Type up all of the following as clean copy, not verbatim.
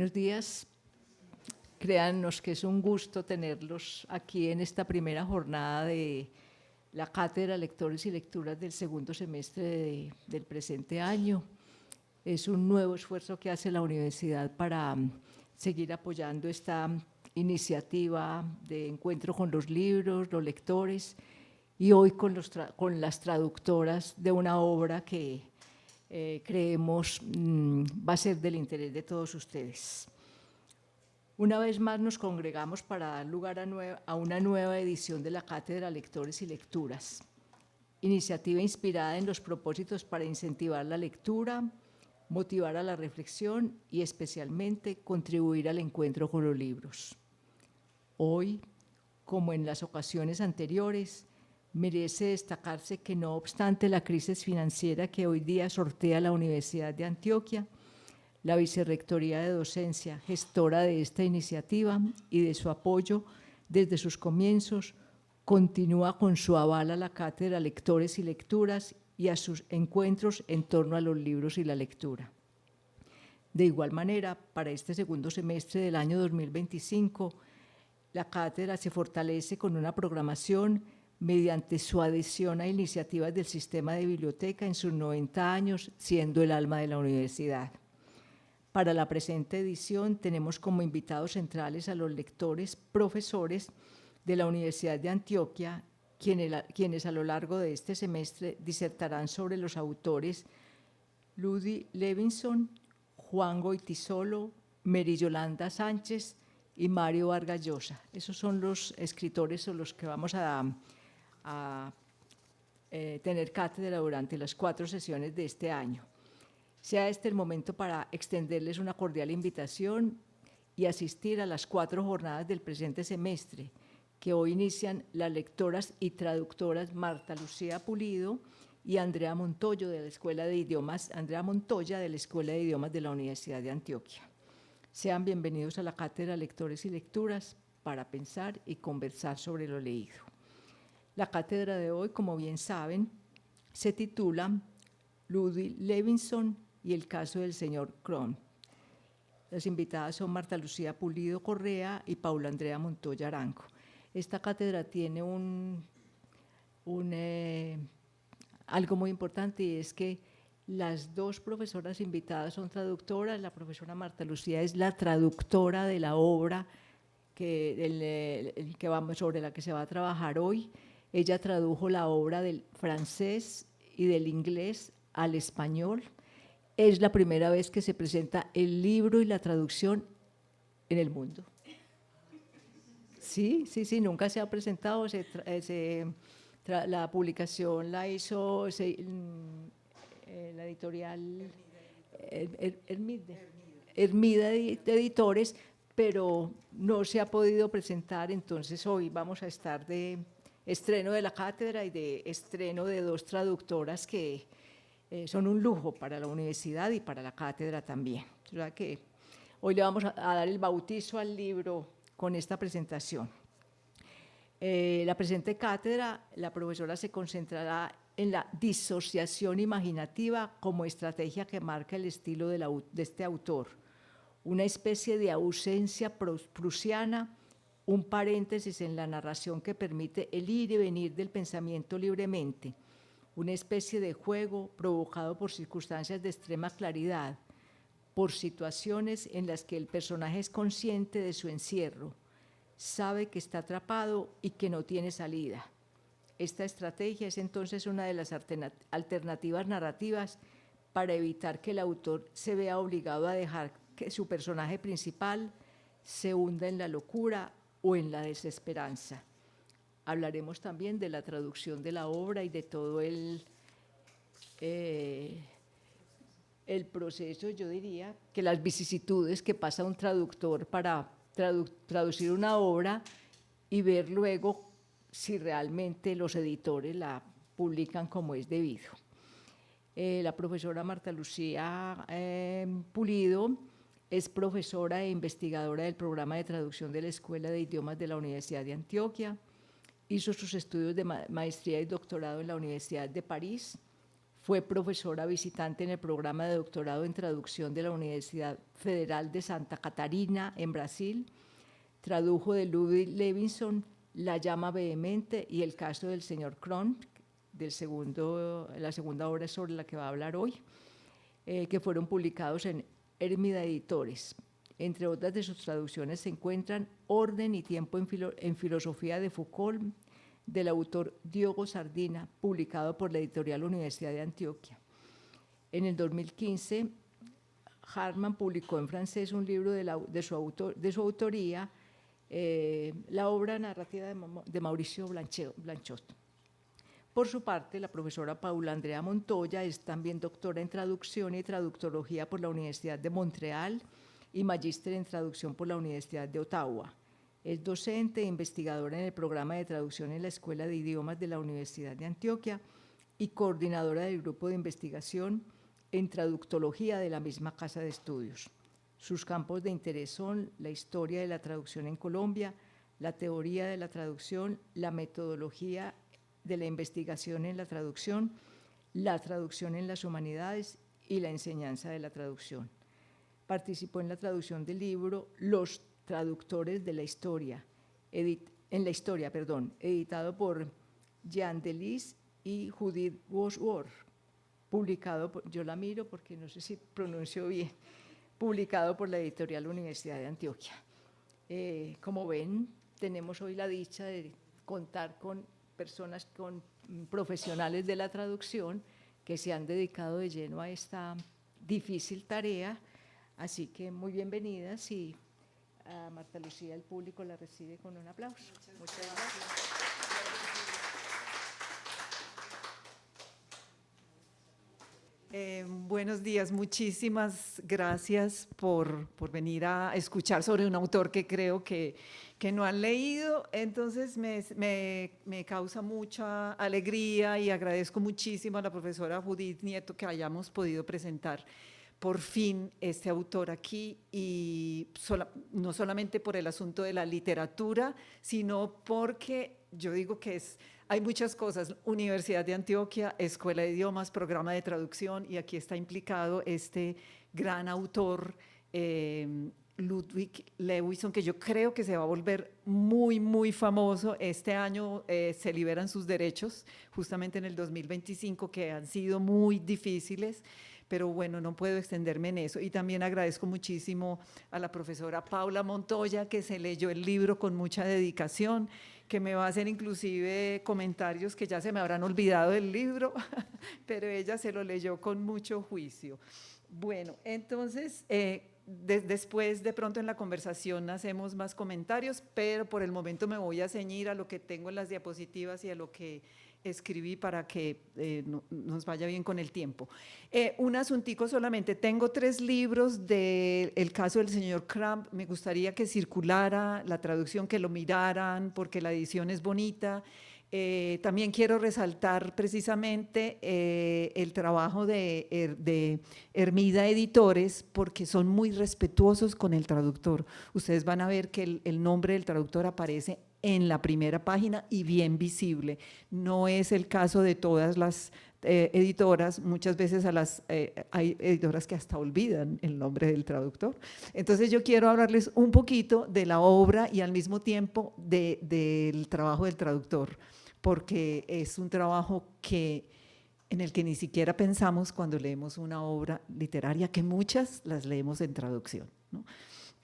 Buenos días. Créannos que es un gusto tenerlos aquí en esta primera jornada de la Cátedra Lectores y Lecturas del segundo semestre del presente año. Es un nuevo esfuerzo que hace la universidad para seguir apoyando esta iniciativa de encuentro con los libros, los lectores, y hoy con las traductoras de una obra que creemos va a ser del interés de todos ustedes. Una vez más nos congregamos para dar lugar a una nueva edición de la Cátedra Lectores y Lecturas, iniciativa inspirada en los propósitos para incentivar la lectura, motivar a la reflexión y especialmente contribuir al encuentro con los libros. Hoy, como en las ocasiones anteriores, merece destacarse que no obstante la crisis financiera que hoy día sortea la Universidad de Antioquia, la Vicerrectoría de Docencia, gestora de esta iniciativa y de su apoyo desde sus comienzos, continúa con su aval a la Cátedra Lectores y Lecturas y a sus encuentros en torno a los libros y la lectura. De igual manera, para este segundo semestre del año 2025, la cátedra se fortalece con una programación mediante su adhesión a iniciativas del sistema de biblioteca en sus 90 años, siendo el alma de la universidad. Para la presente edición tenemos como invitados centrales a los lectores, profesores de la Universidad de Antioquia, quienes a lo largo de este semestre disertarán sobre los autores Ludwig Levinson, Juan Goytisolo, Mary Yolanda Sánchez y Mario Vargas Llosa. Esos son los escritores sobre los que vamos a tener cátedra durante las 4 sesiones de este año. Sea este el momento para extenderles una cordial invitación y asistir a las 4 jornadas del presente semestre, que hoy inician las lectoras y traductoras Marta Lucía Pulido y Andrea Montoya de la Escuela de Idiomas de la Universidad de Antioquia. Sean bienvenidos a la Cátedra Lectores y Lecturas para pensar y conversar sobre lo leído. La cátedra de hoy, como bien saben, se titula Ludwig Levinson y el caso del señor Kron. Las invitadas son Marta Lucía Pulido Correa y Paula Andrea Montoya Arango. Esta cátedra tiene algo muy importante, y es que las 2 profesoras invitadas son traductoras. La profesora Marta Lucía es la traductora de la obra sobre la que se va a trabajar hoy. Ella tradujo la obra del francés y del inglés al español. Es la primera vez que se presenta el libro y la traducción en el mundo. Sí, nunca se ha presentado. La publicación la hizo la editorial Hermida Editores, pero no se ha podido presentar. Entonces hoy vamos a estar de estreno de la cátedra y de estreno de 2 traductoras que son un lujo para la universidad y para la cátedra también. O sea que hoy le vamos a dar el bautizo al libro con esta presentación. La presente cátedra, la profesora se concentrará en la disociación imaginativa como estrategia que marca el estilo de este autor, una especie de ausencia prusiana, un paréntesis en la narración que permite el ir y venir del pensamiento libremente, una especie de juego provocado por circunstancias de extrema claridad, por situaciones en las que el personaje es consciente de su encierro, sabe que está atrapado y que no tiene salida. Esta estrategia es entonces una de las alternativas narrativas para evitar que el autor se vea obligado a dejar que su personaje principal se hunda en la locura o en la desesperanza. Hablaremos también de la traducción de la obra y de todo el proceso, yo diría, que las vicisitudes que pasa un traductor para traducir una obra y ver luego si realmente los editores la publican como es debido. La profesora Marta Lucía Pulido es profesora e investigadora del programa de traducción de la Escuela de Idiomas de la Universidad de Antioquia. Hizo sus estudios de maestría y doctorado en la Universidad de París. Fue profesora visitante en el programa de doctorado en traducción de la Universidad Federal de Santa Catarina, en Brasil. Tradujo de Ludwig Levinson La llama vehemente y El caso del señor Kron, la segunda obra sobre la que va a hablar hoy, que fueron publicados en Hermida Editores. Entre otras de sus traducciones se encuentran Orden y tiempo en filosofía de Foucault, del autor Diogo Sardina, publicado por la editorial Universidad de Antioquia. En el 2015, Hartmann publicó en francés un libro de su autoría, la obra narrativa de Mauricio Blanchot. Por su parte, la profesora Paula Andrea Montoya es también doctora en traducción y traductología por la Universidad de Montreal y magíster en traducción por la Universidad de Ottawa. Es docente e investigadora en el programa de traducción en la Escuela de Idiomas de la Universidad de Antioquia y coordinadora del grupo de investigación en traductología de la misma casa de estudios. Sus campos de interés son la historia de la traducción en Colombia, la teoría de la traducción, la metodología de la investigación en la traducción en las humanidades y la enseñanza de la traducción. Participó en la traducción del libro Los traductores de la historia, editado por Jean Delis y Judith Wordsworth, publicado por, yo la miro porque no sé si pronuncio bien, publicado por la editorial Universidad de Antioquia. Como ven, tenemos hoy la dicha de contar con personas, con profesionales de la traducción que se han dedicado de lleno a esta difícil tarea, así que muy bienvenidas y a Marta Lucía, el público la recibe con un aplauso. Muchas gracias. Buenos días, muchísimas gracias por venir a escuchar sobre un autor que creo que no han leído, entonces me causa mucha alegría y agradezco muchísimo a la profesora Judith Nieto que hayamos podido presentar por fin este autor aquí y no solamente por el asunto de la literatura, sino porque yo digo que hay muchas cosas, Universidad de Antioquia, Escuela de Idiomas, programa de traducción, y aquí está implicado este gran autor, Ludwig Levinson, que yo creo que se va a volver muy, muy famoso. Este año se liberan sus derechos, justamente en el 2025, que han sido muy difíciles, pero bueno, no puedo extenderme en eso. Y también agradezco muchísimo a la profesora Paula Montoya, que se leyó el libro con mucha dedicación, que me va a hacer inclusive comentarios que ya se me habrán olvidado del libro, pero ella se lo leyó con mucho juicio. Bueno, entonces, después de pronto en la conversación hacemos más comentarios, pero por el momento me voy a ceñir a lo que tengo en las diapositivas y a lo que escribí para que nos vaya bien con el tiempo. Un asuntico solamente, tengo 3 libros del caso del señor Kramp, me gustaría que circulara la traducción, que lo miraran, porque la edición es bonita. También quiero resaltar precisamente el trabajo de Hermida Editores, porque son muy respetuosos con el traductor. Ustedes van a ver que el nombre del traductor aparece en la primera página y bien visible. No es el caso de todas las editoras, muchas veces hay editoras que hasta olvidan el nombre del traductor. Entonces yo quiero hablarles un poquito de la obra y al mismo tiempo del trabajo del traductor, porque es un trabajo en el que ni siquiera pensamos cuando leemos una obra literaria, que muchas las leemos en traducción, ¿no?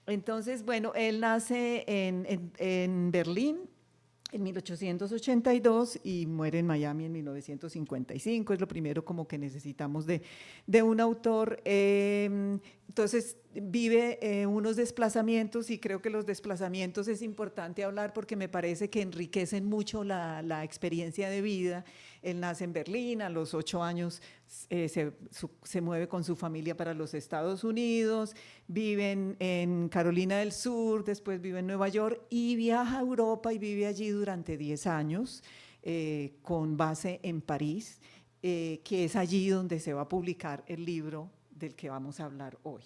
Entonces, bueno, él nace en Berlín en 1882 y muere en Miami en 1955, es lo primero como que necesitamos de un autor. Entonces vive unos desplazamientos y creo que los desplazamientos es importante hablar porque me parece que enriquecen mucho la experiencia de vida. Él nace en Berlín, a los 8 años se mueve con su familia para los Estados Unidos, vive en Carolina del Sur, después vive en Nueva York y viaja a Europa y vive allí durante 10 años con base en París, que es allí donde se va a publicar el libro del que vamos a hablar hoy.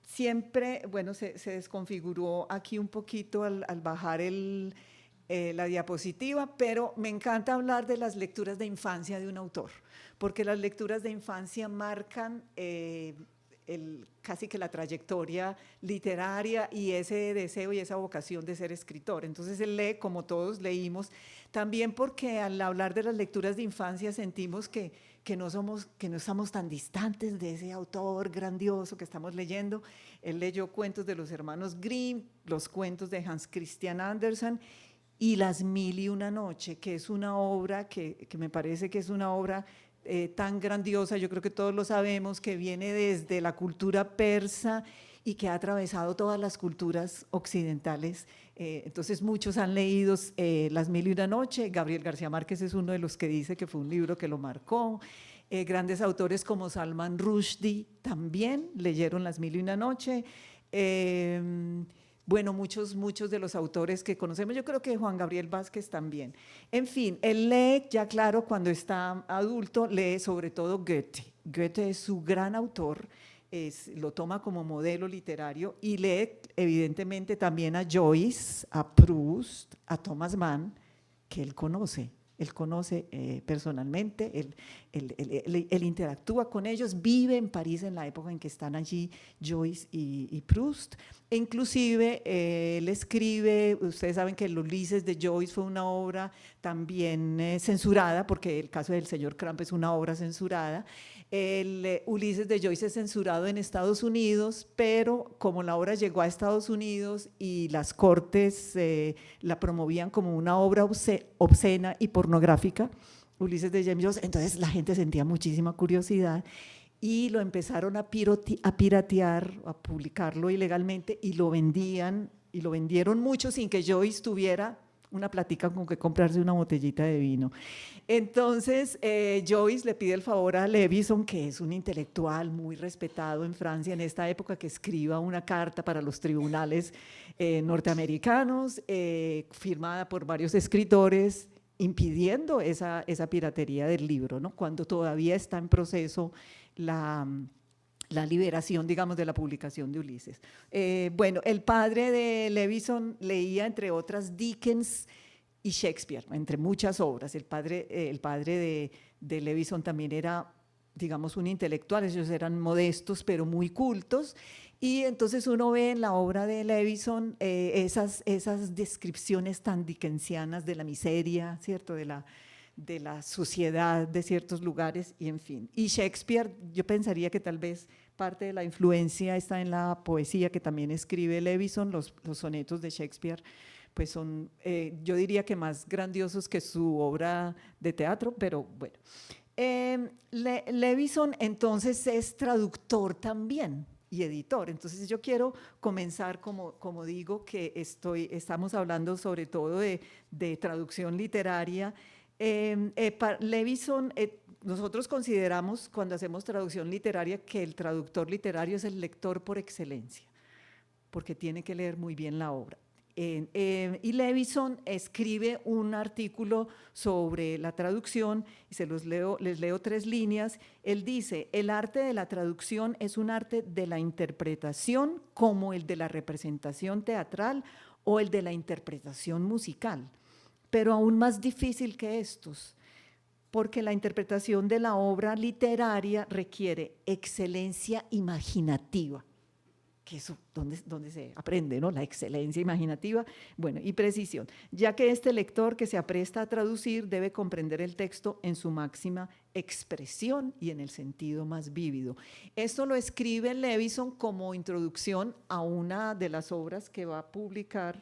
Siempre, bueno, se desconfiguró aquí un poquito al bajar la diapositiva, pero me encanta hablar de las lecturas de infancia de un autor, porque las lecturas de infancia marcan casi que la trayectoria literaria y ese deseo y esa vocación de ser escritor. Entonces él lee como todos leímos, también porque al hablar de las lecturas de infancia sentimos que no estamos tan distantes de ese autor grandioso que estamos leyendo. Él leyó cuentos de los hermanos Grimm, los cuentos de Hans Christian Andersen y Las Mil y una Noche, que es una obra que me parece que es una obra tan grandiosa, yo creo que todos lo sabemos, que viene desde la cultura persa y que ha atravesado todas las culturas occidentales. Entonces muchos han leído Las Mil y una Noche, Gabriel García Márquez es uno de los que dice que fue un libro que lo marcó. Grandes autores como Salman Rushdie también leyeron Las Mil y una Noche. Bueno, muchos de los autores que conocemos, yo creo que Juan Gabriel Vázquez también. En fin, él lee, ya claro, cuando está adulto, lee sobre todo Goethe. Goethe es su gran autor, lo toma como modelo literario y lee evidentemente también a Joyce, a Proust, a Thomas Mann, que él conoce personalmente, él interactúa con ellos, vive en París en la época en que están allí Joyce y Proust, e inclusive él escribe, ustedes saben que el Ulises de Joyce fue una obra también censurada, porque el caso del señor Cramp es una obra censurada. El Ulises de Joyce es censurado en Estados Unidos, pero como la obra llegó a Estados Unidos y las cortes la promovían como una obra obscena y pornográfica, Ulises de James Joyce, entonces la gente sentía muchísima curiosidad y lo empezaron a piratear, a publicarlo ilegalmente y lo vendieron mucho sin que Joyce tuviera una platica con que comprarse una botellita de vino. Entonces Joyce le pide el favor a Levison, que es un intelectual muy respetado en Francia en esta época, que escriba una carta para los tribunales norteamericanos, firmada por varios escritores, impidiendo esa piratería del libro, ¿no? Cuando todavía está en proceso la liberación, digamos, de la publicación de Ulises. Bueno, el padre de Levison leía, entre otras, Dickens y Shakespeare, entre muchas obras. El padre de Levison también era, digamos, un intelectual, ellos eran modestos, pero muy cultos, y entonces uno ve en la obra de Levison esas descripciones tan dickensianas de la miseria, ¿cierto?, de la sociedad de ciertos lugares, y en fin. Y Shakespeare, yo pensaría que tal vez parte de la influencia está en la poesía que también escribe Levison. Los sonetos de Shakespeare pues son, yo diría que más grandiosos que su obra de teatro, pero bueno. Levison entonces es traductor también y editor. Entonces yo quiero comenzar, como digo, que estamos hablando sobre todo de traducción literaria. Levison, nosotros consideramos cuando hacemos traducción literaria que el traductor literario es el lector por excelencia, porque tiene que leer muy bien la obra. Y Levison escribe un artículo sobre la traducción, y les leo 3 líneas. Él dice: el arte de la traducción es un arte de la interpretación, como el de la representación teatral o el de la interpretación musical, pero aún más difícil que estos, porque la interpretación de la obra literaria requiere excelencia imaginativa, que eso, ¿dónde se aprende, no? La excelencia imaginativa, bueno, y precisión, ya que este lector que se apresta a traducir debe comprender el texto en su máxima expresión y en el sentido más vívido. Esto lo escribe Levison como introducción a una de las obras que va a publicar.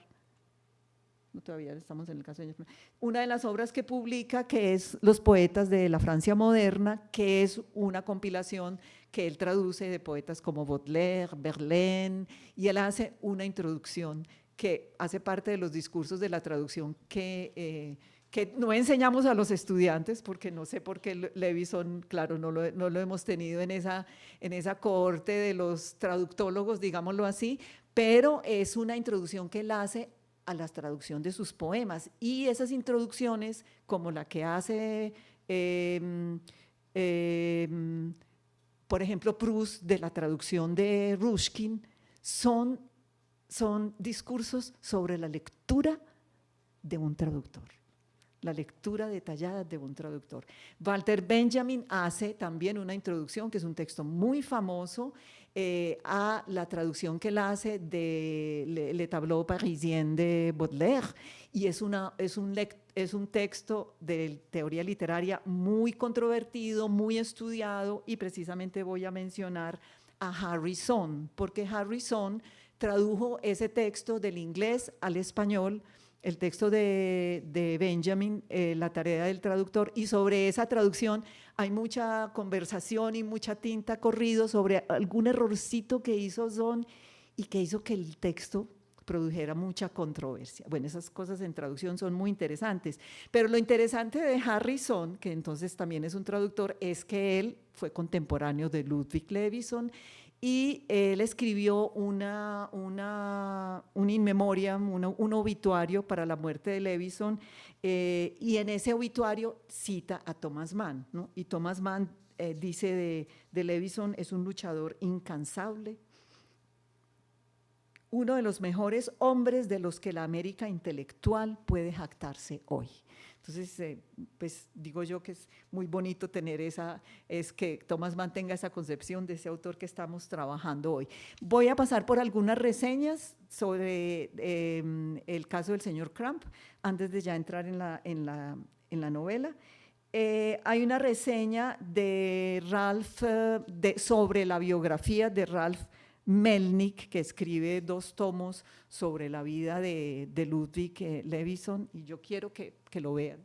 Todavía estamos en el caso de una de las obras que publica, que es Los poetas de la Francia moderna, que es una compilación que él traduce de poetas como Baudelaire, Verlaine, y él hace una introducción que hace parte de los discursos de la traducción que no enseñamos a los estudiantes, porque no sé por qué Levison, claro, no lo hemos tenido en esa cohorte de los traductólogos, digámoslo así, pero es una introducción que él hace a la traducción de sus poemas, y esas introducciones, como la que hace, por ejemplo, Proust, de la traducción de Ruskin, son discursos sobre la lectura de un traductor. La lectura detallada de un traductor. Walter Benjamin hace también una introducción, que es un texto muy famoso, a la traducción que él hace de Le Tableau Parisien de Baudelaire, y es un texto de teoría literaria muy controvertido, muy estudiado, y precisamente voy a mencionar a Harrison, porque Harrison tradujo ese texto del inglés al español, el texto de Benjamin, La tarea del traductor, y sobre esa traducción hay mucha conversación y mucha tinta corrido sobre algún errorcito que hizo Son y que hizo que el texto produjera mucha controversia. Bueno, esas cosas en traducción son muy interesantes, pero lo interesante de Harrison, que entonces también es un traductor, es que él fue contemporáneo de Ludwig Levinson, y él escribió un in memoriam, un obituario para la muerte de Levinson, y en ese obituario cita a Thomas Mann, ¿no? Y Thomas Mann dice de Levinson: es un luchador incansable, uno de los mejores hombres de los que la América intelectual puede jactarse hoy. Entonces, pues digo yo que es muy bonito tener que Thomas Mann tenga esa concepción de ese autor que estamos trabajando hoy. Voy a pasar por algunas reseñas sobre el caso del señor Crump, antes de ya entrar en la novela. Hay una reseña de Ralph, sobre la biografía de Ralph Melnick, que escribe 2 tomos sobre la vida de Ludwig Levinson, y yo quiero que lo vean.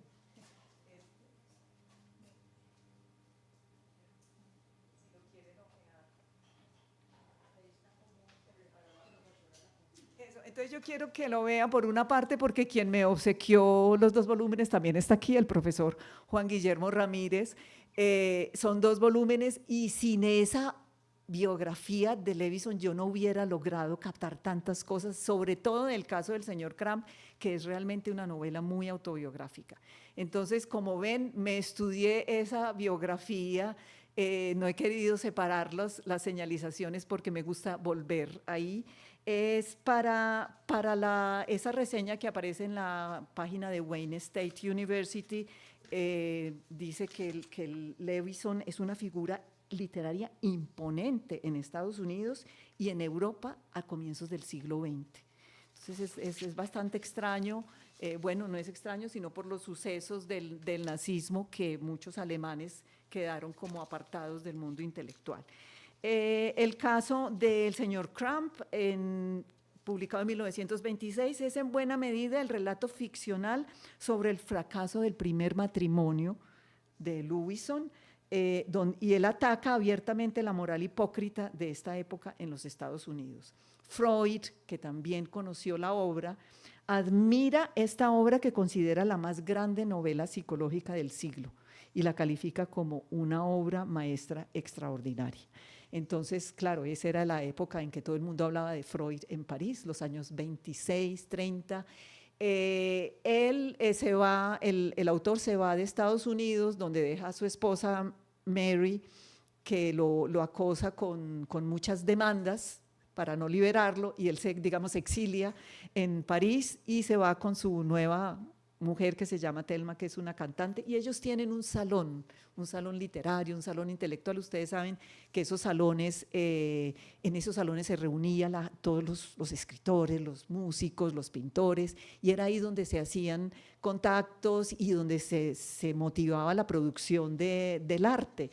Entonces yo quiero que lo vean por una parte, porque quien me obsequió los 2 volúmenes también está aquí, el profesor Juan Guillermo Ramírez. Son 2 volúmenes, y sin esa biografía de Levinson yo no hubiera logrado captar tantas cosas, sobre todo en el caso del señor Crump, que es realmente una novela muy autobiográfica. Entonces, como ven, me estudié esa biografía, no he querido separar las señalizaciones porque me gusta volver ahí. Es para esa reseña que aparece en la página de Wayne State University, dice que Levinson es una figura literaria imponente en Estados Unidos y en Europa a comienzos del siglo XX. Entonces es bastante extraño, bueno, no es extraño, sino por los sucesos del nazismo, que muchos alemanes quedaron como apartados del mundo intelectual. El caso del señor Crump, publicado en 1926, es en buena medida el relato ficcional sobre el fracaso del primer matrimonio de Levinson, y él ataca abiertamente la moral hipócrita de esta época en los Estados Unidos. Freud, que también conoció la obra, admira esta obra, que considera la más grande novela psicológica del siglo, y la califica como una obra maestra extraordinaria. Entonces, claro, esa era la época en que todo el mundo hablaba de Freud en París, los años 26, 30. El autor se va de Estados Unidos, donde deja a su esposa Mary, que lo acosa con muchas demandas para no liberarlo, y él se exilia en París y se va con su nueva mujer, que se llama Thelma, que es una cantante, y ellos tienen un salón literario, un salón intelectual. Ustedes saben que esos salones, en esos salones se reunían todos los escritores, los músicos, los pintores, y era ahí donde se hacían contactos y donde se motivaba la producción del arte.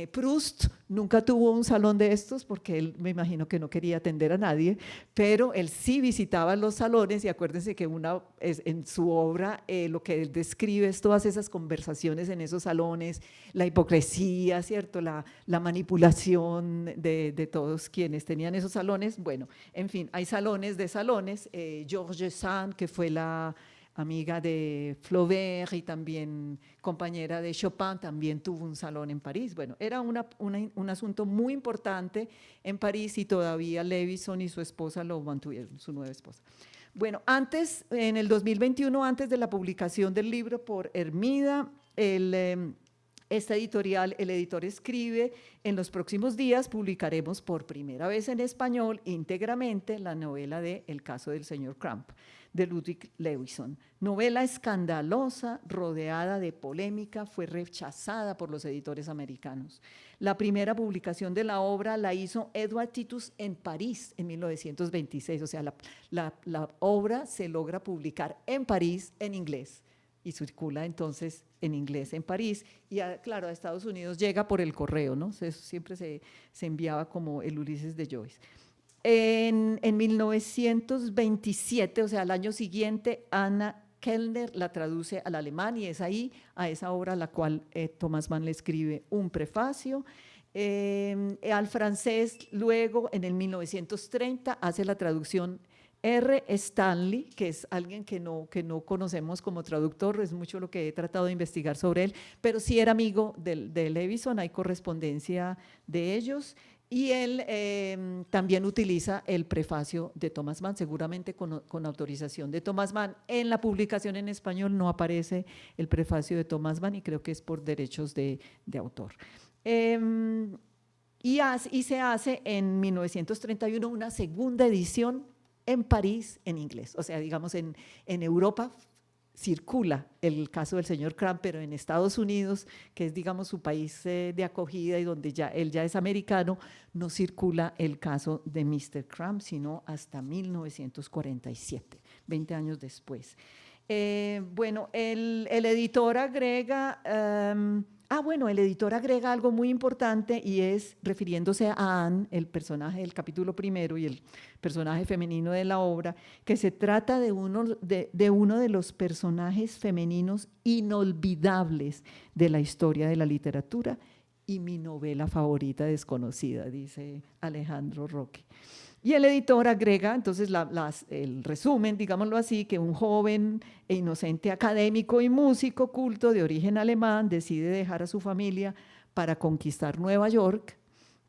Proust nunca tuvo un salón de estos, porque él, me imagino que no quería atender a nadie, pero él sí visitaba los salones, y acuérdense que en su obra lo que él describe es todas esas conversaciones en esos salones, la hipocresía, ¿cierto? La manipulación de todos quienes tenían esos salones. Bueno, en fin, hay salones de salones. Georges Sand, que fue la amiga de Flaubert y también compañera de Chopin, también tuvo un salón en París. Bueno, era un asunto muy importante en París, y todavía Levinson y su esposa lo mantuvieron, su nueva esposa. Bueno, en el 2021, antes de la publicación del libro por Hermida, esta editorial, el editor escribe: en los próximos días publicaremos por primera vez en español íntegramente la novela de El caso del señor Crump, de Ludwig Lewison. Novela escandalosa, rodeada de polémica, fue rechazada por los editores americanos. La primera publicación de la obra la hizo Edward Titus en París en 1926, o sea, la obra se logra publicar en París en inglés y circula entonces en inglés en París, y claro, a Estados Unidos llega por el correo, ¿no? Eso siempre se enviaba como el Ulises de Joyce. En 1927, o sea, al año siguiente, Anna Kellner la traduce al alemán, y es ahí, a esa obra a la cual Thomas Mann le escribe un prefacio. Al francés, luego, en el 1930, hace la traducción R. Stanley, que es alguien que no conocemos como traductor, es mucho lo que he tratado de investigar sobre él, pero sí era amigo de Lewison, hay correspondencia de ellos, y él también utiliza el prefacio de Thomas Mann, seguramente con autorización de Thomas Mann. En la publicación en español no aparece el prefacio de Thomas Mann, y creo que es por derechos de autor. Y se hace en 1931 una segunda edición en París en inglés, o sea, digamos en Europa circula el caso del señor Crump, pero en Estados Unidos, que es digamos su país de acogida y donde él ya es americano, no circula el caso de Mr. Crump, sino hasta 1947, 20 años después. Bueno, el editor agrega… el editor agrega algo muy importante, y es, refiriéndose a Anne, el personaje del capítulo primero y el personaje femenino de la obra, que se trata de uno de los personajes femeninos inolvidables de la historia de la literatura y mi novela favorita desconocida, dice Alejandro Roque. Y el editor agrega entonces el resumen, digámoslo así, que un joven e inocente académico y músico culto de origen alemán decide dejar a su familia para conquistar Nueva York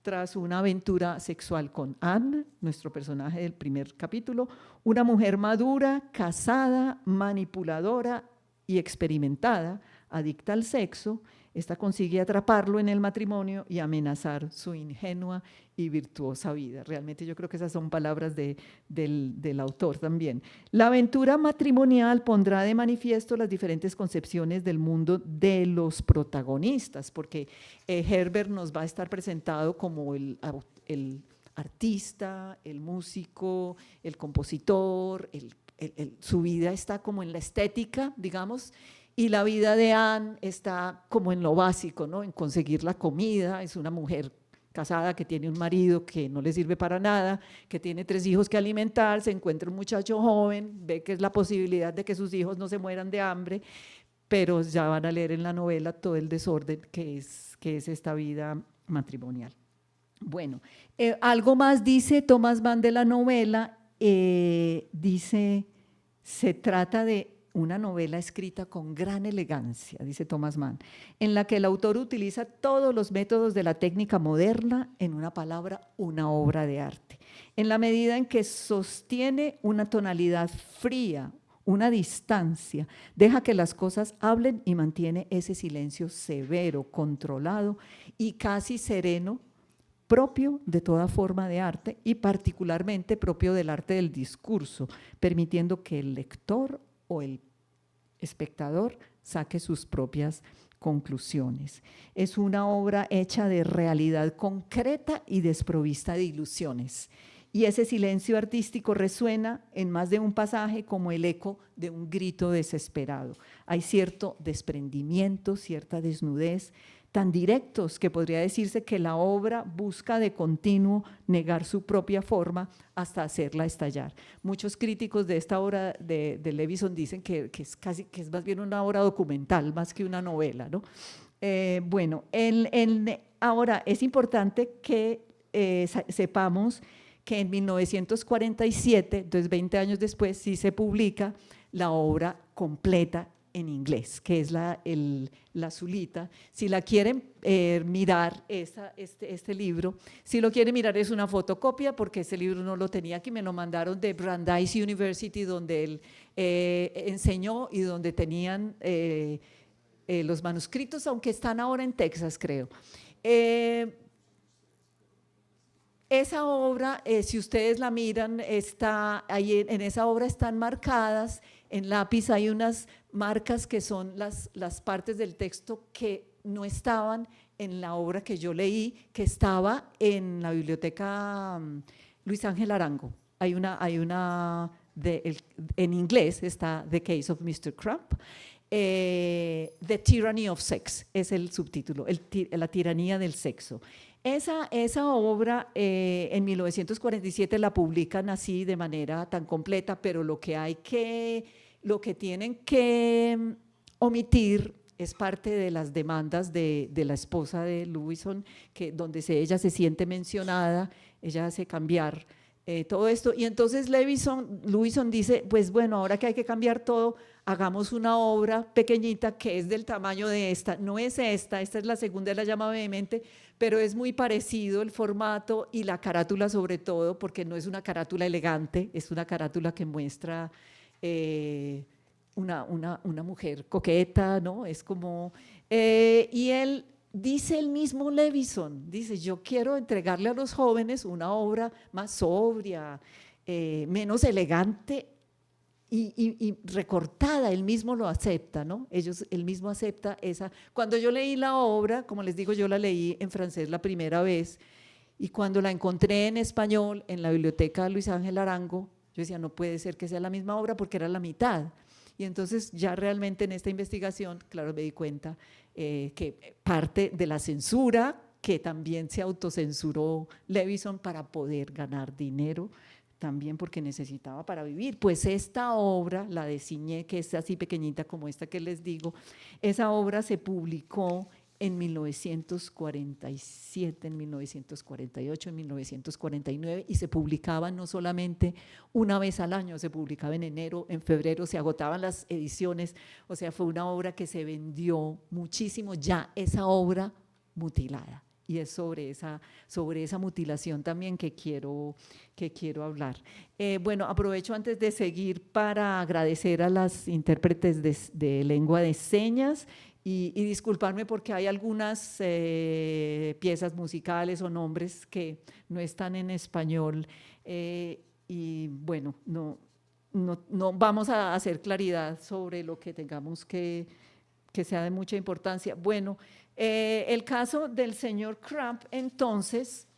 tras una aventura sexual con Anne, nuestro personaje del primer capítulo, una mujer madura, casada, manipuladora y experimentada, adicta al sexo. Esta consigue atraparlo en el matrimonio y amenazar su ingenua y virtuosa vida. Realmente yo creo que esas son palabras del autor también. La aventura matrimonial pondrá de manifiesto las diferentes concepciones del mundo de los protagonistas, porque Herbert nos va a estar presentado como el artista, el músico, el compositor, su vida está como en la estética, digamos, y la vida de Anne está como en lo básico, ¿no? En conseguir la comida. Es una mujer casada que tiene un marido que no le sirve para nada, que tiene 3 hijos que alimentar, se encuentra un muchacho joven, ve que es la posibilidad de que sus hijos no se mueran de hambre, pero ya van a leer en la novela todo el desorden que es esta vida matrimonial. Bueno, algo más dice Thomas Mann de la novela, dice, se trata de una novela escrita con gran elegancia, dice Thomas Mann, en la que el autor utiliza todos los métodos de la técnica moderna, en una palabra, una obra de arte, en la medida en que sostiene una tonalidad fría, una distancia, deja que las cosas hablen y mantiene ese silencio severo, controlado y casi sereno, propio de toda forma de arte y particularmente propio del arte del discurso, permitiendo que el lector o el espectador saque sus propias conclusiones. Es una obra hecha de realidad concreta y desprovista de ilusiones. Y ese silencio artístico resuena en más de un pasaje como el eco de un grito desesperado. Hay cierto desprendimiento, cierta desnudez, tan directos que podría decirse que la obra busca de continuo negar su propia forma hasta hacerla estallar. Muchos críticos de esta obra de Lewison dicen que es más bien una obra documental más que una novela, ¿no? Bueno, ahora es importante que sepamos que en 1947, entonces 20 años después, sí se publica la obra completa en inglés, que es la Zulita. Si la quieren mirar, este libro, si lo quieren mirar es una fotocopia, porque ese libro no lo tenía aquí, me lo mandaron de Brandeis University, donde él enseñó y donde tenían los manuscritos, aunque están ahora en Texas, creo. Esa obra, si ustedes la miran, está ahí, en esa obra están marcadas, en lápiz hay unas marcas que son las partes del texto que no estaban en la obra que yo leí, que estaba en la biblioteca Luis Ángel Arango. Hay una en inglés está The Case of Mr. Crump. The Tyranny of Sex es el subtítulo, la tiranía del sexo. Esa obra en 1947 la publican así de manera tan completa, pero lo que tienen que omitir es parte de las demandas de la esposa de Lewison, donde ella se siente mencionada, ella hace cambiar todo esto, y entonces Lewison dice, pues bueno, ahora que hay que cambiar todo, hagamos una obra pequeñita que es del tamaño de esta, no es esta es la segunda, la llama vehemente, pero es muy parecido el formato y la carátula sobre todo, porque no es una carátula elegante, es una carátula que muestra una mujer coqueta, ¿no? Es como, y él dice el mismo Lewison, dice, yo quiero entregarle a los jóvenes una obra más sobria, menos elegante y recortada, él mismo lo acepta, ¿no? Él mismo acepta esa. Cuando yo leí la obra, como les digo, yo la leí en francés la primera vez, y cuando la encontré en español en la biblioteca Luis Ángel Arango, yo decía, no puede ser que sea la misma obra porque era la mitad. Y entonces ya realmente en esta investigación, claro, me di cuenta que parte de la censura, que también se autocensuró Lewison para poder ganar dinero, también porque necesitaba para vivir. Pues esta obra, la de Signé, que es así pequeñita como esta que les digo, esa obra se publicó en 1947, en 1948, en 1949, y se publicaba no solamente una vez al año, se publicaba en enero, en febrero, se agotaban las ediciones, o sea, fue una obra que se vendió muchísimo, ya esa obra mutilada. Y es sobre esa mutilación también que quiero hablar. Bueno, aprovecho antes de seguir para agradecer a las intérpretes de lengua de señas y disculparme porque hay algunas piezas musicales o nombres que no están en español y bueno, no vamos a hacer claridad sobre lo que tengamos que sea de mucha importancia. Bueno, el caso del señor Crump, entonces,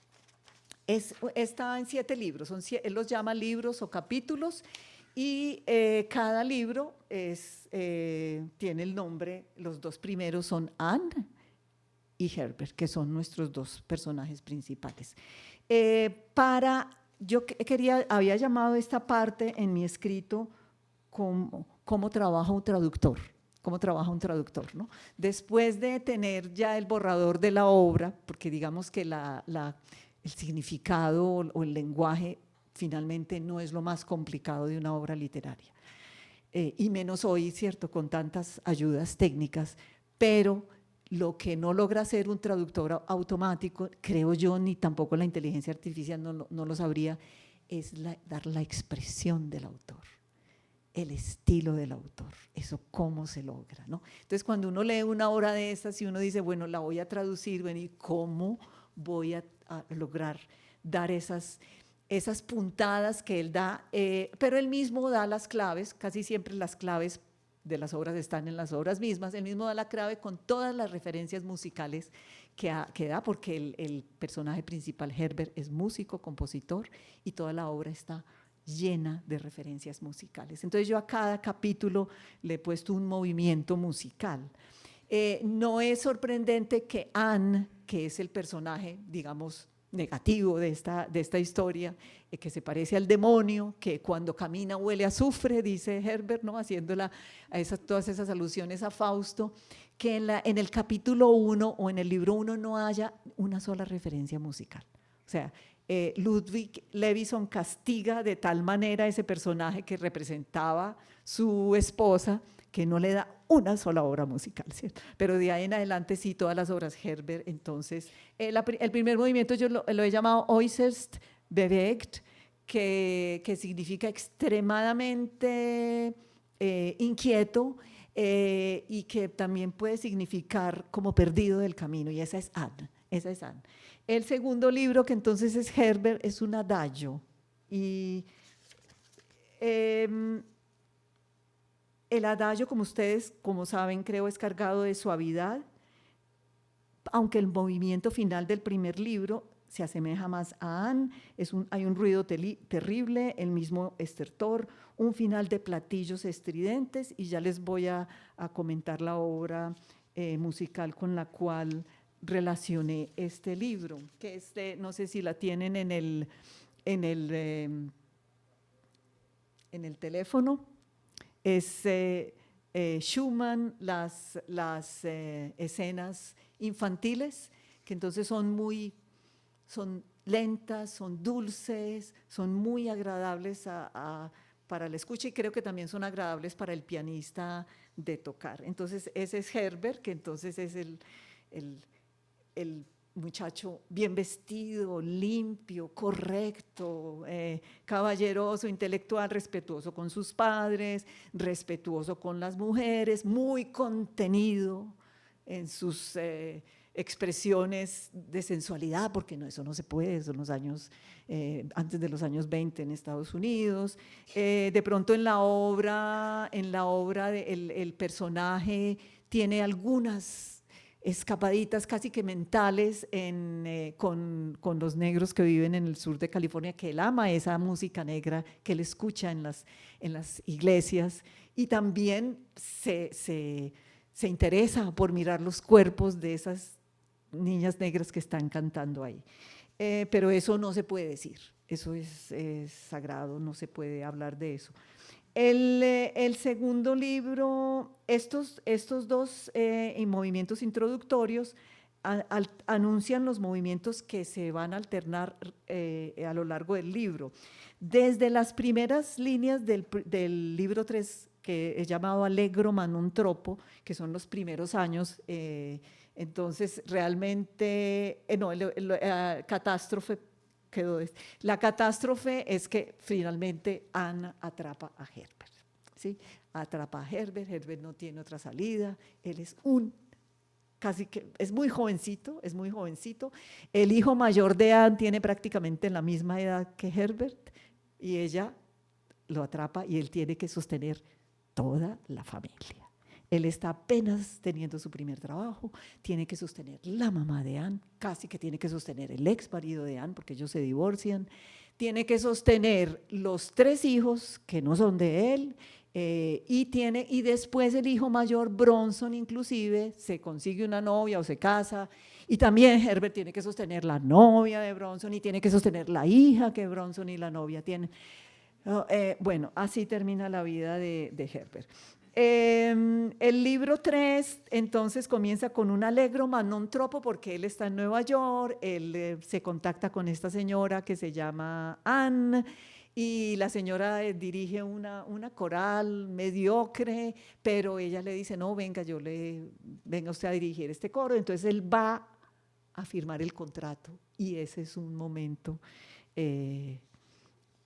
está en 7 libros, él los llama libros o capítulos, y cada libro tiene el nombre, los 2 primeros son Anne y Herbert, que son nuestros 2 personajes principales. Yo había llamado esta parte en mi escrito cómo trabaja un traductor. Cómo trabaja un traductor, ¿no? Después de tener ya el borrador de la obra, porque digamos que el significado o el lenguaje finalmente no es lo más complicado de una obra literaria, y menos hoy, ¿cierto?, con tantas ayudas técnicas, pero lo que no logra hacer un traductor automático, creo yo, ni tampoco la inteligencia artificial no lo sabría, es dar la expresión del autor, el estilo del autor, eso cómo se logra, ¿no? Entonces, cuando uno lee una obra de estas y uno dice, bueno, la voy a traducir, bueno, ¿y cómo voy a lograr dar esas puntadas que él da? Pero él mismo da las claves, casi siempre las claves de las obras están en las obras mismas, él mismo da la clave con todas las referencias musicales que da, porque el personaje principal, Herbert, es músico, compositor, y toda la obra está llena de referencias musicales. Entonces yo a cada capítulo le he puesto un movimiento musical. No es sorprendente que Anne, que es el personaje, digamos, negativo de esta historia, que se parece al demonio, que cuando camina huele a azufre, dice Herbert, ¿no?, haciéndola todas esas alusiones a Fausto, que en el capítulo 1 o en el libro 1 no haya una sola referencia musical. O sea, Ludwig Lewison castiga de tal manera a ese personaje que representaba su esposa, que no le da una sola obra musical, ¿cierto? Pero de ahí en adelante sí, todas las obras Herbert. Entonces, el primer movimiento yo lo he llamado äußerst bewegt, que significa extremadamente inquieto. y que también puede significar como perdido del camino, y esa es Anne, esa es Anne. El segundo libro, que entonces es Herbert, es un adagio, y el adagio, como ustedes, como saben, creo, es cargado de suavidad, aunque el movimiento final del primer libro se asemeja más a Anne, hay un ruido terrible, el mismo estertor, un final de platillos estridentes, y ya les voy a comentar la obra musical con la cual relacioné este libro, que no sé si la tienen en el teléfono, es Schumann, las escenas infantiles, que entonces son lentas, son dulces, son muy agradables para la escucha, y creo que también son agradables para el pianista de tocar. Entonces ese es Herbert, que entonces es el muchacho bien vestido, limpio, correcto, caballeroso, intelectual, respetuoso con sus padres, respetuoso con las mujeres, muy contenido en sus expresiones de sensualidad, porque no, eso no se puede, son los años, antes de los años 20 en Estados Unidos. De pronto en la obra el personaje tiene algunas escapaditas casi que mentales con los negros que viven en el sur de California, que él ama esa música negra que él escucha en las iglesias, y también se interesa por mirar los cuerpos de esas niñas negras que están cantando ahí. Pero eso no se puede decir, eso es sagrado, no se puede hablar de eso. El segundo libro, estos dos movimientos introductorios anuncian los movimientos que se van a alternar a lo largo del libro. Desde las primeras líneas del libro 3, que es llamado Allegro ma non troppo, que son los primeros años, entonces realmente, catástrofe, la catástrofe es que finalmente Anne atrapa a Herbert, ¿sí? Atrapa a Herbert, Herbert no tiene otra salida, él es casi que, es muy jovencito, el hijo mayor de Anne tiene prácticamente la misma edad que Herbert, y ella lo atrapa y él tiene que sostener toda la familia. Él está apenas teniendo su primer trabajo, tiene que sostener la mamá de Anne, casi que tiene que sostener el ex marido de Anne, porque ellos se divorcian, tiene que sostener los 3 hijos que no son de él, y después el hijo mayor, Bronson, inclusive, se consigue una novia o se casa, y también Herbert tiene que sostener la novia de Bronson, y tiene que sostener la hija que Bronson y la novia tienen. Bueno, así termina la vida de Herbert. El libro 3 entonces comienza con un allegro ma non troppo, porque él está en Nueva York, él se contacta con esta señora que se llama Anne, y la señora dirige una coral mediocre, pero ella le dice, no, venga usted a dirigir este coro. Entonces él va a firmar el contrato, y ese es un momento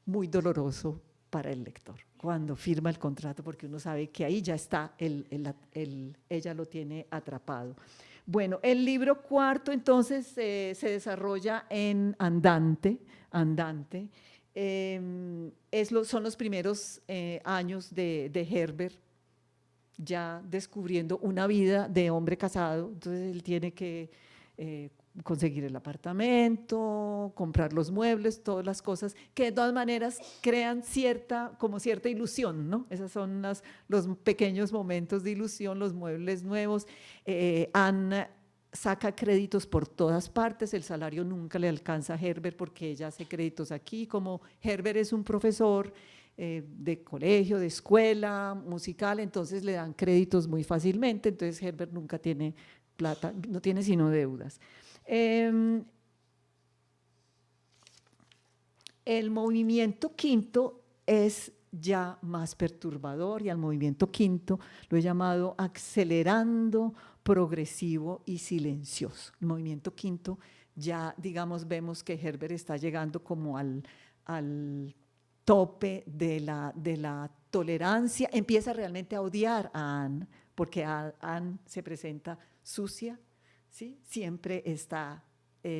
muy doloroso para el lector, cuando firma el contrato, porque uno sabe que ahí ya está, ella lo tiene atrapado. Bueno, el libro 4 entonces se desarrolla en Andante. Son los primeros años de Herbert, ya descubriendo una vida de hombre casado. Entonces él tiene que conseguir el apartamento, comprar los muebles, todas las cosas que de todas maneras crean cierta ilusión, ¿no? Esos son los pequeños momentos de ilusión, los muebles nuevos. Anne saca créditos por todas partes, el salario nunca le alcanza a Herbert porque ella hace créditos aquí, como Herbert es un profesor de colegio, de escuela musical, entonces le dan créditos muy fácilmente, entonces Herbert nunca tiene plata, no tiene sino deudas. El movimiento quinto es ya más perturbador, y al movimiento quinto lo he llamado acelerando, progresivo y silencioso. El movimiento quinto ya, digamos, vemos que Herbert está llegando como al tope de la tolerancia, empieza realmente a odiar a Anne, porque Anne se presenta sucia, ¿sí? Siempre está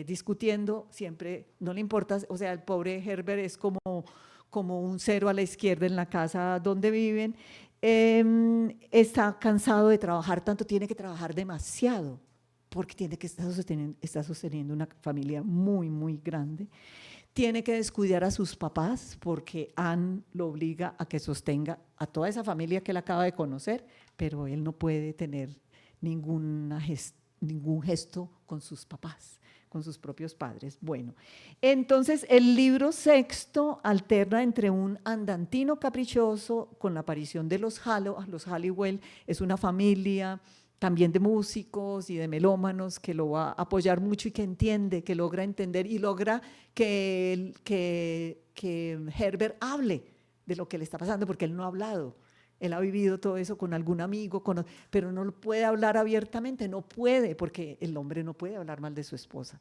discutiendo, siempre no le importa, o sea, el pobre Herbert es como un cero a la izquierda en la casa donde viven, está cansado de trabajar tanto, tiene que trabajar demasiado, porque está sosteniendo una familia muy, muy grande. Tiene que descuidar a sus papás porque Anne lo obliga a que sostenga a toda esa familia que él acaba de conocer, pero él no puede tener ningún gesto con sus papás, con sus propios padres. Bueno, entonces el libro sexto alterna entre un andantino caprichoso con la aparición de los Halliwell, es una familia también de músicos y de melómanos que lo va a apoyar mucho y que entiende, que logra entender y logra que Herbert hable de lo que le está pasando, porque él no ha hablado. Él ha vivido todo eso con algún amigo, pero no lo puede hablar abiertamente, no puede, porque el hombre no puede hablar mal de su esposa,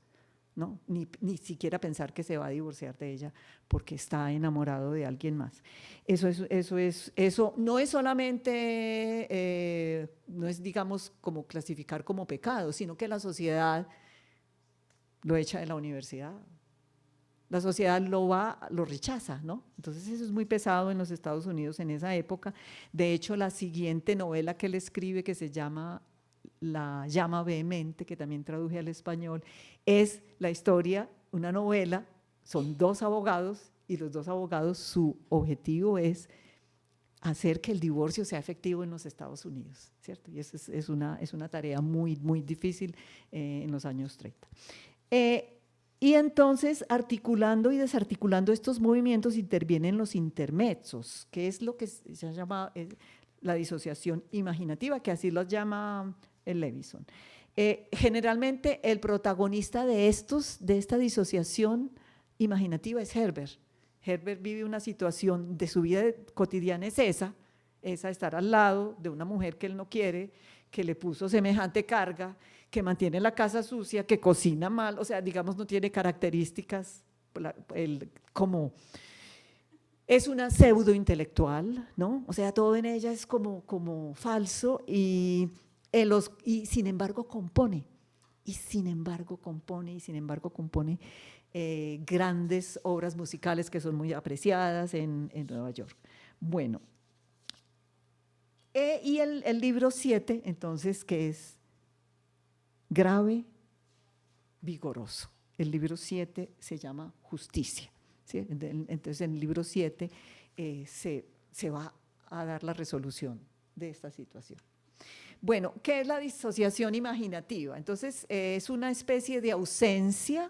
¿no? Ni siquiera pensar que se va a divorciar de ella porque está enamorado de alguien más. Eso no es solamente, no es, digamos, como clasificar como pecado, sino que la sociedad lo echa de la universidad. La sociedad lo rechaza, ¿no? Entonces eso es muy pesado en los Estados Unidos en esa época. De hecho, la siguiente novela que él escribe, que se llama La llama vehemente, que también traduje al español, es la historia, una novela, son dos abogados y los dos abogados, su objetivo es hacer que el divorcio sea efectivo en los Estados Unidos, ¿cierto? Y eso es una tarea muy, muy difícil en los años 30. Y entonces, articulando y desarticulando estos movimientos, intervienen los intermezzos, que es lo que se llama la disociación imaginativa, que así lo llama Levison. Generalmente, el protagonista de esta disociación imaginativa es Herbert. Herbert vive una situación de su vida cotidiana, es esa estar al lado de una mujer que él no quiere, que le puso semejante carga, que mantiene la casa sucia, que cocina mal, o sea, digamos, no tiene características como… Es una pseudo intelectual, ¿no? O sea, todo en ella es como falso y sin embargo compone, grandes obras musicales que son muy apreciadas en Nueva York. Bueno, y el libro 7, entonces, que es grave, vigoroso. El libro 7 se llama Justicia, ¿sí? Entonces, en el libro 7 se va a dar la resolución de esta situación. Bueno, ¿qué es la disociación imaginativa? Entonces, es una especie de ausencia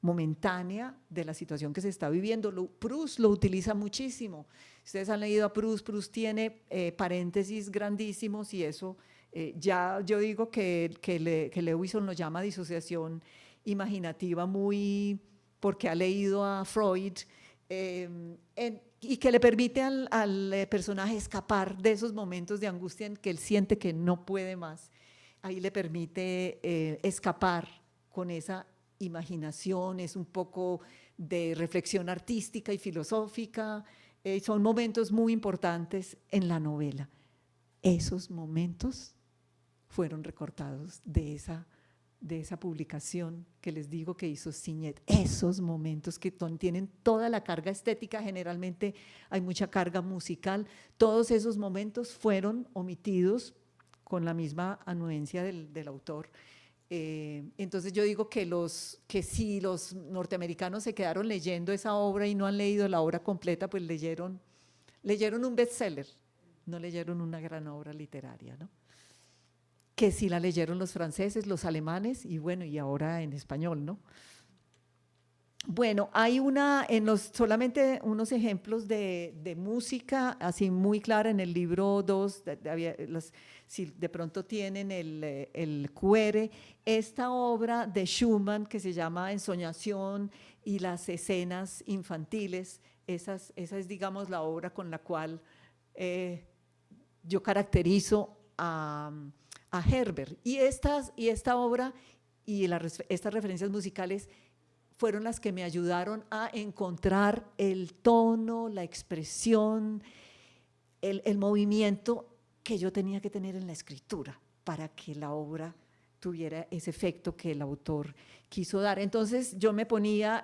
momentánea de la situación que se está viviendo. Proust lo utiliza muchísimo. Ustedes han leído a Proust, Proust tiene paréntesis grandísimos y eso… ya yo digo que Lewison lo llama disociación imaginativa porque ha leído a Freud y que le permite al personaje escapar de esos momentos de angustia en que él siente que no puede más. Ahí le permite escapar con esa imaginación, es un poco de reflexión artística y filosófica, son momentos muy importantes en la novela. Esos momentos fueron recortados de esa publicación que les digo que hizo Signet, esos momentos que tienen toda la carga estética, generalmente hay mucha carga musical, todos esos momentos fueron omitidos con la misma anuencia del autor. Entonces yo digo que si los norteamericanos se quedaron leyendo esa obra y no han leído la obra completa, pues leyeron un bestseller, no leyeron una gran obra literaria, ¿no? Que sí la leyeron los franceses, los alemanes y bueno, y ahora en español, ¿no? Bueno, hay solamente unos ejemplos de música así muy clara en el libro 2, si de pronto tienen el QR, esta obra de Schumann que se llama Ensoñación y las escenas infantiles, esa es digamos la obra con la cual yo caracterizo a Herbert. Y esta obra y estas referencias musicales fueron las que me ayudaron a encontrar el tono, la expresión, el movimiento que yo tenía que tener en la escritura para que la obra tuviera ese efecto que el autor quiso dar. Entonces yo me ponía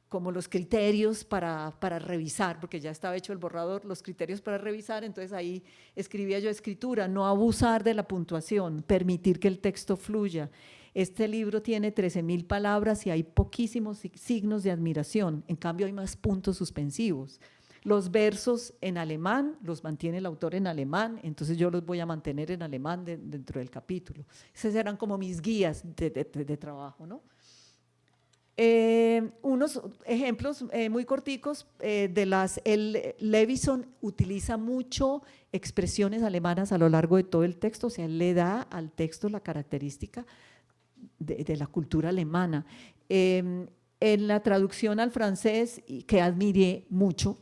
como los criterios para revisar, porque ya estaba hecho el borrador, los criterios para revisar, entonces ahí escribía yo escritura, no abusar de la puntuación, permitir que el texto fluya. Este libro tiene 13.000 palabras y hay poquísimos signos de admiración, en cambio hay más puntos suspensivos. Los versos en alemán los mantiene el autor en alemán, entonces yo los voy a mantener en alemán dentro del capítulo. Esas eran como mis guías de trabajo, ¿no? Unos ejemplos muy corticos Levison utiliza mucho expresiones alemanas a lo largo de todo el texto, o sea, él le da al texto la característica de la cultura alemana. En la traducción al francés, que admiré mucho,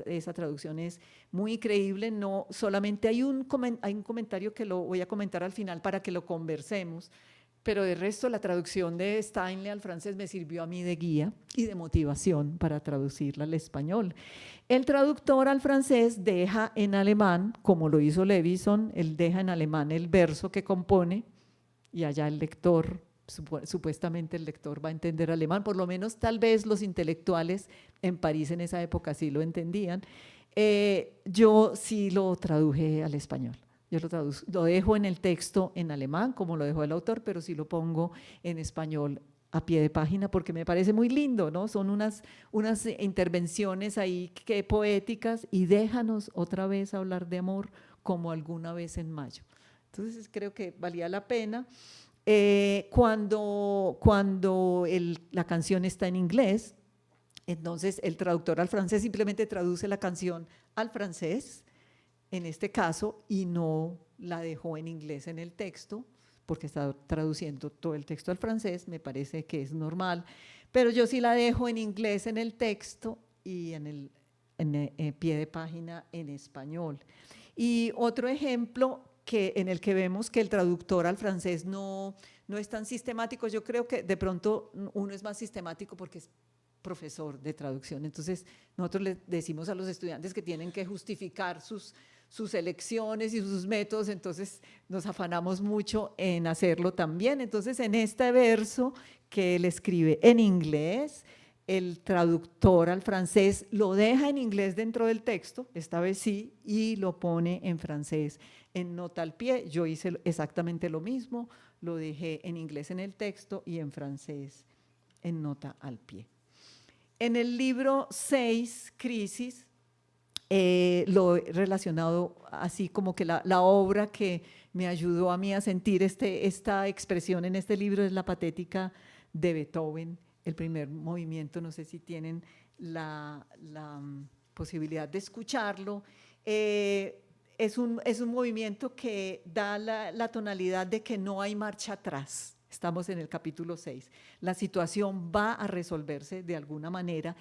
esa traducción es muy increíble, no solamente hay un comentario que lo voy a comentar al final para que lo conversemos, pero de resto la traducción de Steinle al francés me sirvió a mí de guía y de motivación para traducirla al español. El traductor al francés deja en alemán, como lo hizo Levison, él deja en alemán el verso que compone y allá el lector, supuestamente el lector va a entender alemán, por lo menos tal vez los intelectuales en París en esa época sí lo entendían. Yo sí lo traduje al español. Yo lo dejo en el texto en alemán, como lo dejó el autor, pero sí lo pongo en español a pie de página porque me parece muy lindo, ¿no? Son unas intervenciones ahí que poéticas y déjanos otra vez hablar de amor como alguna vez en mayo. Entonces creo que valía la pena. Cuando la canción está en inglés, entonces el traductor al francés simplemente traduce la canción al francés, en este caso, y no la dejó en inglés en el texto, porque está traduciendo todo el texto al francés, me parece que es normal, pero yo sí la dejo en inglés en el texto y en el pie de página en español. Y otro ejemplo en el que vemos que el traductor al francés no es tan sistemático, yo creo que de pronto uno es más sistemático porque es profesor de traducción, entonces nosotros le decimos a los estudiantes que tienen que justificar sus elecciones y sus métodos, entonces nos afanamos mucho en hacerlo también. Entonces en este verso que él escribe en inglés, el traductor al francés lo deja en inglés dentro del texto, esta vez sí, y lo pone en francés en nota al pie. Yo hice exactamente lo mismo, lo dejé en inglés en el texto y en francés en nota al pie. En el libro 6, Crisis, lo he relacionado así como que la obra que me ayudó a mí a sentir esta expresión en este libro es la Patética de Beethoven, el primer movimiento, no sé si tienen la posibilidad de escucharlo. Es un movimiento que da la tonalidad de que no hay marcha atrás. Estamos en el capítulo 6. La situación va a resolverse de alguna manera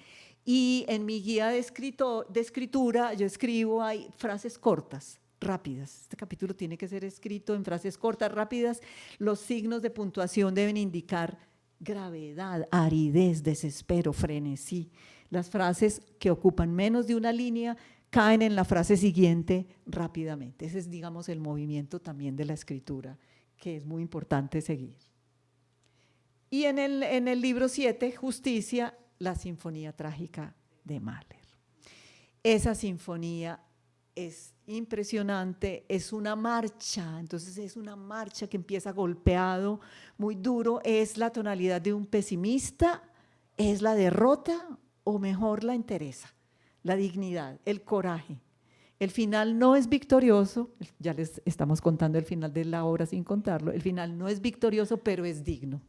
y en mi guía de escritura yo escribo, hay frases cortas, rápidas. Este capítulo tiene que ser escrito en frases cortas, rápidas. Los signos de puntuación deben indicar gravedad, aridez, desespero, frenesí. Las frases que ocupan menos de una línea caen en la frase siguiente rápidamente. Ese es, digamos, el movimiento también de la escritura que es muy importante seguir. Y en el libro 7, Justicia, la Sinfonía Trágica de Mahler. Esa sinfonía es impresionante, es una marcha, entonces es una marcha que empieza golpeado, muy duro, es la tonalidad de un pesimista, es la derrota o mejor la entereza, la dignidad, el coraje. El final no es victorioso, ya les estamos contando el final de la obra sin contarlo, el final no es victorioso, pero es digno.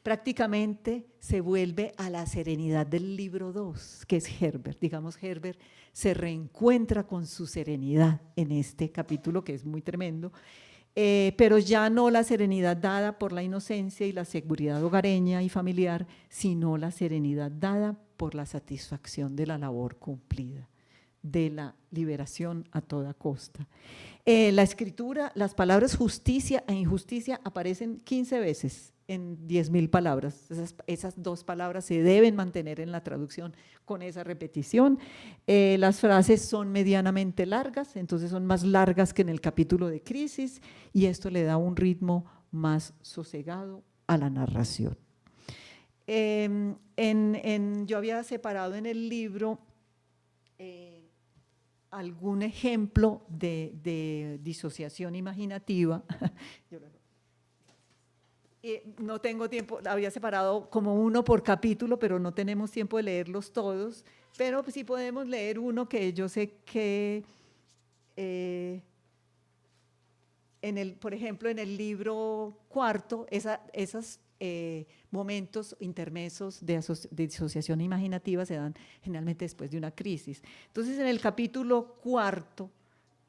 Prácticamente se vuelve a la serenidad del libro 2, que es Herbert. Digamos, Herbert se reencuentra con su serenidad en este capítulo, que es muy tremendo, pero ya no la serenidad dada por la inocencia y la seguridad hogareña y familiar, sino la serenidad dada por la satisfacción de la labor cumplida, de la liberación a toda costa. La escritura, las palabras justicia e injusticia aparecen 15 veces en 10.000 palabras. Esas 2 palabras se deben mantener en la traducción con esa repetición. Las frases son medianamente largas, entonces son más largas que en el capítulo de crisis, y esto le da un ritmo más sosegado a la narración. Yo había separado en el libro algún ejemplo de disociación imaginativa. No tengo tiempo, había separado como uno por capítulo, pero no tenemos tiempo de leerlos todos, pero sí podemos leer uno que yo sé que, por ejemplo, en el libro cuarto, esos momentos intermesos de disociación imaginativa se dan generalmente después de una crisis. Entonces, en el capítulo cuarto,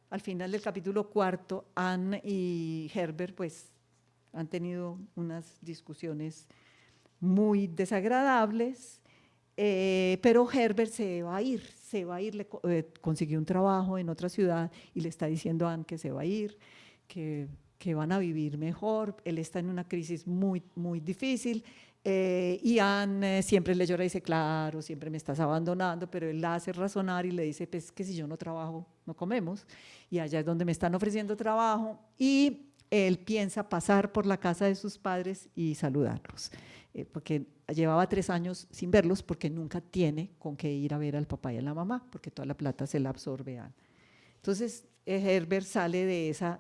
al final del capítulo cuarto, Anne y Herbert, pues, han tenido unas discusiones muy desagradables, pero Herbert se va a ir, consiguió un trabajo en otra ciudad y le está diciendo a Anne que se va a ir, que van a vivir mejor. Él está en una crisis muy, muy difícil, y Anne siempre le llora y dice, claro, siempre me estás abandonando, pero él la hace razonar y le dice, pues que si yo no trabajo, no comemos, y allá es donde me están ofreciendo trabajo, y él piensa pasar por la casa de sus padres y saludarlos, porque llevaba 3 años sin verlos, porque nunca tiene con qué ir a ver al papá y a la mamá, porque toda la plata se la absorbe Anne. Entonces, Herbert sale de esa,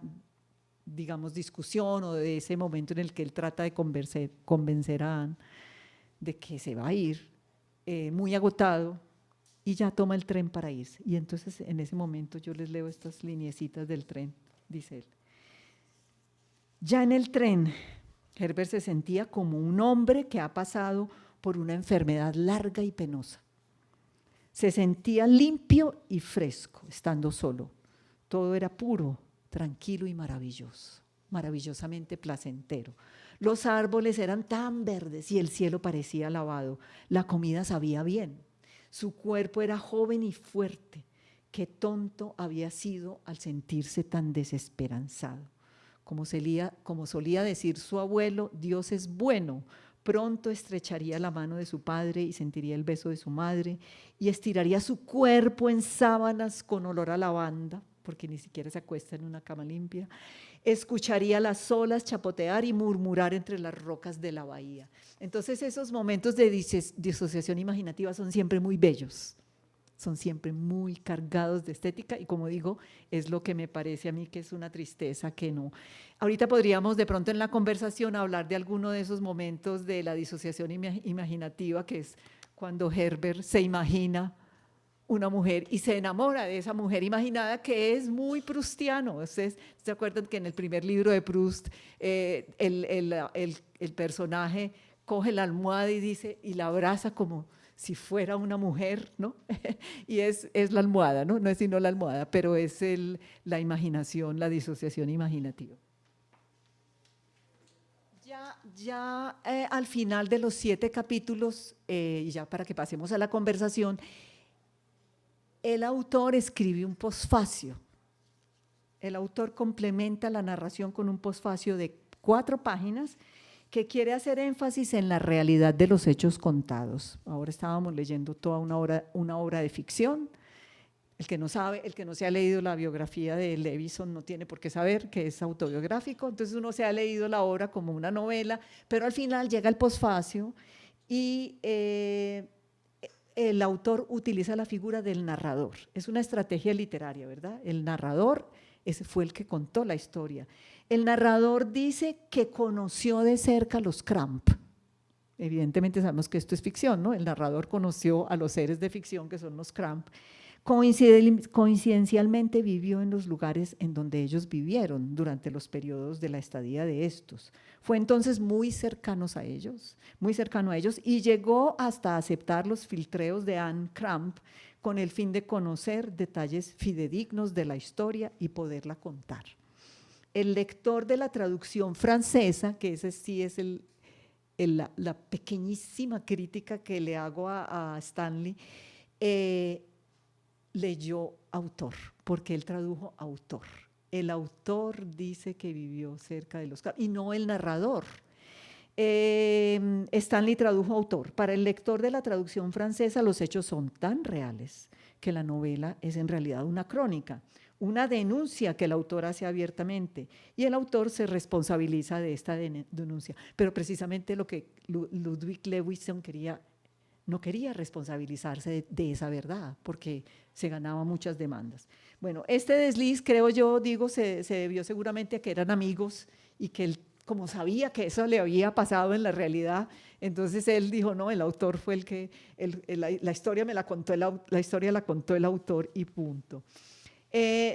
digamos, discusión o de ese momento en el que él trata de convencer a Anne de que se va a ir, muy agotado, y ya toma el tren para irse. Y entonces, en ese momento, yo les leo estas lineecitas del tren, dice él. Ya en el tren, Herbert se sentía como un hombre que ha pasado por una enfermedad larga y penosa. Se sentía limpio y fresco, estando solo. Todo era puro, tranquilo y maravilloso, maravillosamente placentero. Los árboles eran tan verdes y el cielo parecía lavado. La comida sabía bien. Su cuerpo era joven y fuerte. Qué tonto había sido al sentirse tan desesperanzado. Como solía decir su abuelo, Dios es bueno. Pronto estrecharía la mano de su padre y sentiría el beso de su madre y estiraría su cuerpo en sábanas con olor a lavanda, porque ni siquiera se acuesta en una cama limpia. Escucharía las olas chapotear y murmurar entre las rocas de la bahía. Entonces, esos momentos de disociación imaginativa son siempre muy bellos, son siempre muy cargados de estética, y como digo, es lo que me parece a mí que es una tristeza que no. Ahorita podríamos de pronto en la conversación hablar de alguno de esos momentos de la disociación imaginativa, que es cuando Herbert se imagina una mujer y se enamora de esa mujer imaginada, que es muy proustiano. ¿Ustedes se acuerdan que en el primer libro de Proust el personaje coge la almohada y dice, y la abraza como si fuera una mujer, ¿no? Y es la almohada, ¿no? No es sino la almohada, pero es la imaginación, la disociación imaginativa. Ya al final de los 7 capítulos, y ya para que pasemos a la conversación, el autor escribe un posfacio. El autor complementa la narración con un posfacio de 4 páginas que quiere hacer énfasis en la realidad de los hechos contados. Ahora estábamos leyendo toda una obra de ficción. El que no sabe, el que no se ha leído la biografía de Levison no tiene por qué saber que es autobiográfico, entonces uno se ha leído la obra como una novela, pero al final llega el posfacio y el autor utiliza la figura del narrador. Es una estrategia literaria, ¿verdad? El narrador ese fue el que contó la historia. El narrador dice que conoció de cerca a los Cramp. Evidentemente sabemos que esto es ficción, ¿no? El narrador conoció a los seres de ficción que son los Cramp. Coincidencialmente vivió en los lugares en donde ellos vivieron durante los periodos de la estadía de estos. Fue entonces muy cercano a ellos, y llegó hasta aceptar los filtreos de Anne Cramp con el fin de conocer detalles fidedignos de la historia y poderla contar. El lector de la traducción francesa, que ese sí es la pequeñísima crítica que le hago a Stanley, leyó autor, porque él tradujo autor. El autor dice que vivió cerca de los Cramp y no el narrador. Stanley tradujo autor. Para el lector de la traducción francesa, los hechos son tan reales que la novela es en realidad una crónica, una denuncia que el autor hace abiertamente, y el autor se responsabiliza de esta denuncia. Pero precisamente lo que Ludwig Lewisohn no quería responsabilizarse de esa verdad, porque se ganaba muchas demandas. Bueno, este desliz, creo yo, se debió seguramente a que eran amigos y que él, como sabía que eso le había pasado en la realidad, entonces él dijo, no, el autor fue el que, la historia la contó el autor y punto.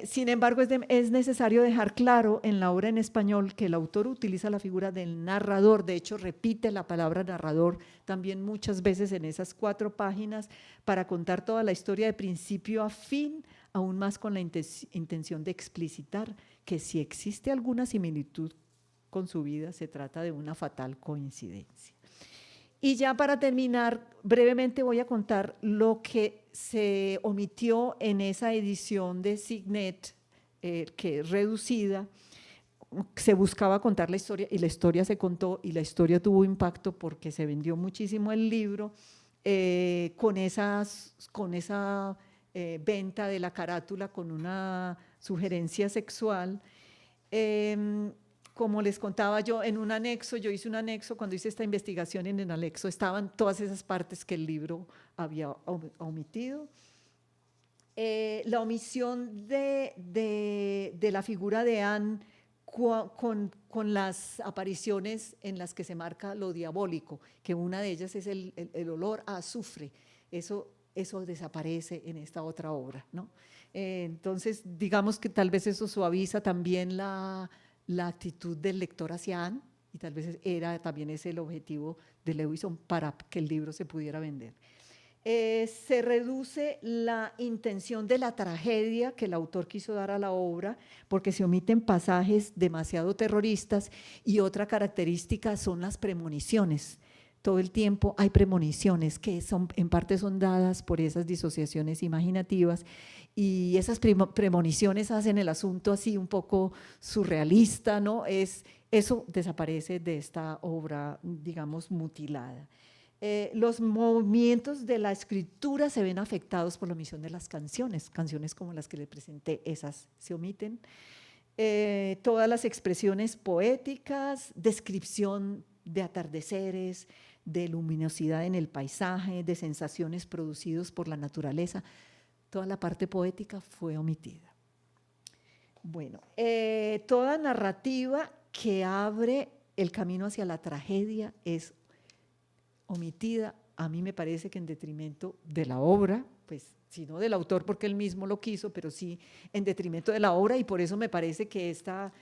Sin embargo, es necesario dejar claro en la obra en español que el autor utiliza la figura del narrador, de hecho repite la palabra narrador también muchas veces en esas 4 páginas para contar toda la historia de principio a fin, aún más con la intención de explicitar que si existe alguna similitud con su vida, se trata de una fatal coincidencia. Y ya para terminar, brevemente voy a contar lo que se omitió en esa edición de Signet, que es reducida. Se buscaba contar la historia y la historia se contó y la historia tuvo impacto porque se vendió muchísimo el libro con esa venta de la carátula con una sugerencia sexual. Como les contaba yo, en un anexo, yo hice un anexo, cuando hice esta investigación en el anexo estaban todas esas partes que el libro había omitido. La omisión de la figura de Anne con las apariciones en las que se marca lo diabólico, que una de ellas es el olor a azufre, eso desaparece en esta otra obra, ¿no? Entonces, digamos que tal vez eso suaviza también la actitud del lector hacia Anne, y tal vez también es el objetivo de Lewisohn para que el libro se pudiera vender. Se reduce la intención de la tragedia que el autor quiso dar a la obra, porque se omiten pasajes demasiado terroristas, y otra característica son las premoniciones. Todo el tiempo hay premoniciones que en parte son dadas por esas disociaciones imaginativas, y esas premoniciones hacen el asunto así un poco surrealista, ¿no? Eso desaparece de esta obra, digamos, mutilada. Los movimientos de la escritura se ven afectados por la omisión de las canciones como las que le presenté, esas se omiten. Todas las expresiones poéticas, descripción de atardeceres, de luminosidad en el paisaje, de sensaciones producidas por la naturaleza, toda la parte poética fue omitida. Bueno, toda narrativa que abre el camino hacia la tragedia es omitida, a mí me parece que en detrimento de la obra, pues si no del autor porque él mismo lo quiso, pero sí en detrimento de la obra, y por eso me parece que esta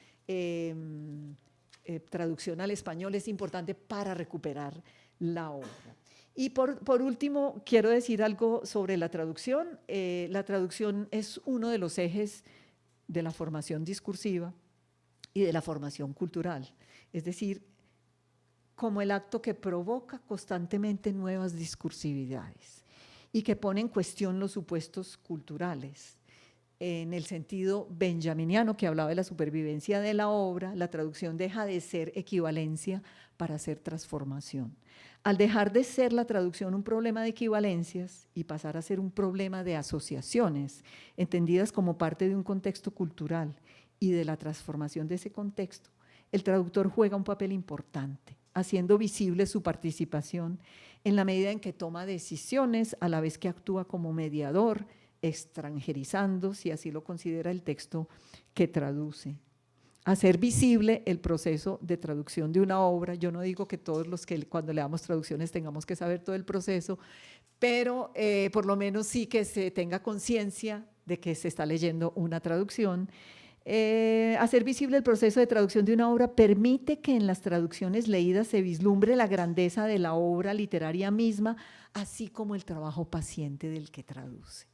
traducción al español es importante para recuperar la obra. Y por último, quiero decir algo sobre la traducción. La traducción es uno de los ejes de la formación discursiva y de la formación cultural, es decir, como el acto que provoca constantemente nuevas discursividades y que pone en cuestión los supuestos culturales. En el sentido benjaminiano que hablaba de la supervivencia de la obra, la traducción deja de ser equivalencia para ser transformación. Al dejar de ser la traducción un problema de equivalencias y pasar a ser un problema de asociaciones, entendidas como parte de un contexto cultural y de la transformación de ese contexto, el traductor juega un papel importante, haciendo visible su participación en la medida en que toma decisiones a la vez que actúa como mediador, extranjerizando, si así lo considera el texto que traduce. Hacer visible el proceso de traducción de una obra. Yo no digo que todos los que cuando leamos traducciones tengamos que saber todo el proceso, pero por lo menos sí que se tenga conciencia de que se está leyendo una traducción. Hacer visible el proceso de traducción de una obra permite que en las traducciones leídas se vislumbre la grandeza de la obra literaria misma, así como el trabajo paciente del que traduce.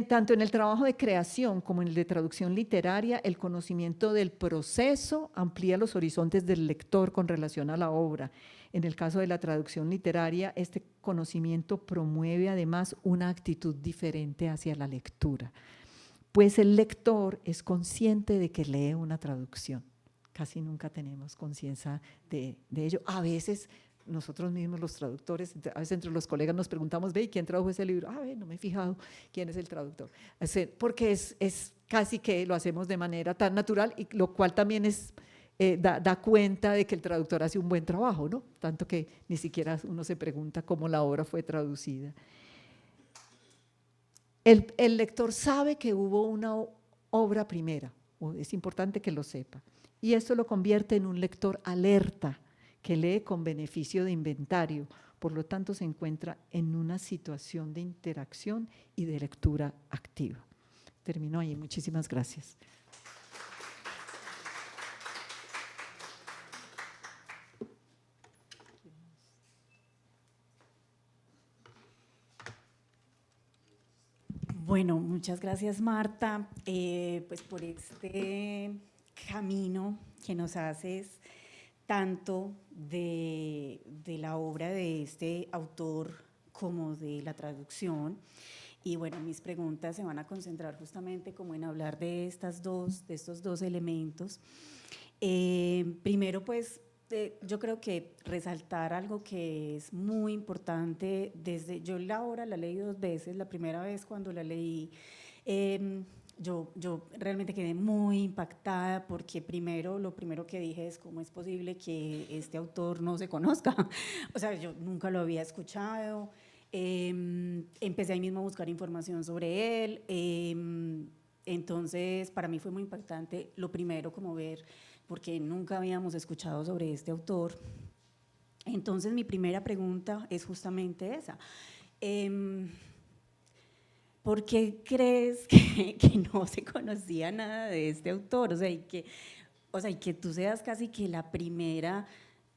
Tanto en el trabajo de creación como en el de traducción literaria, el conocimiento del proceso amplía los horizontes del lector con relación a la obra. En el caso de la traducción literaria, este conocimiento promueve además una actitud diferente hacia la lectura, pues el lector es consciente de que lee una traducción. casi nunca tenemos conciencia de ello. A veces nosotros mismos los traductores, a veces entre los colegas nos preguntamos, ve, ¿quién tradujo ese libro? No me he fijado quién es el traductor. Porque es casi que lo hacemos de manera tan natural, y lo cual también es, da cuenta de que el traductor hace un buen trabajo, ¿no? Tanto que ni siquiera uno se pregunta cómo la obra fue traducida. El lector sabe que hubo una obra primera, es importante que lo sepa, y esto lo convierte en un lector alerta, que lee con beneficio de inventario, por lo tanto se encuentra en una situación de interacción y de lectura activa. Termino ahí, muchísimas gracias. Bueno, muchas gracias, Marta, pues por este camino que nos haces tanto de la obra de este autor como de la traducción. Y bueno, mis preguntas se van a concentrar justamente como en hablar de estos dos elementos. Primero, pues, yo creo que resaltar algo que es muy importante. Yo la obra la leí 2 veces. La primera vez cuando la leí, yo realmente quedé muy impactada, porque lo primero que dije es: ¿cómo es posible que este autor no se conozca? O sea, yo nunca lo había escuchado. Empecé ahí mismo a buscar información sobre él. Entonces, para mí fue muy impactante, lo primero, como ver, porque nunca habíamos escuchado sobre este autor. Entonces, mi primera pregunta es justamente esa. ¿Por qué crees que no se conocía nada de este autor? O sea, y que tú seas casi que la primera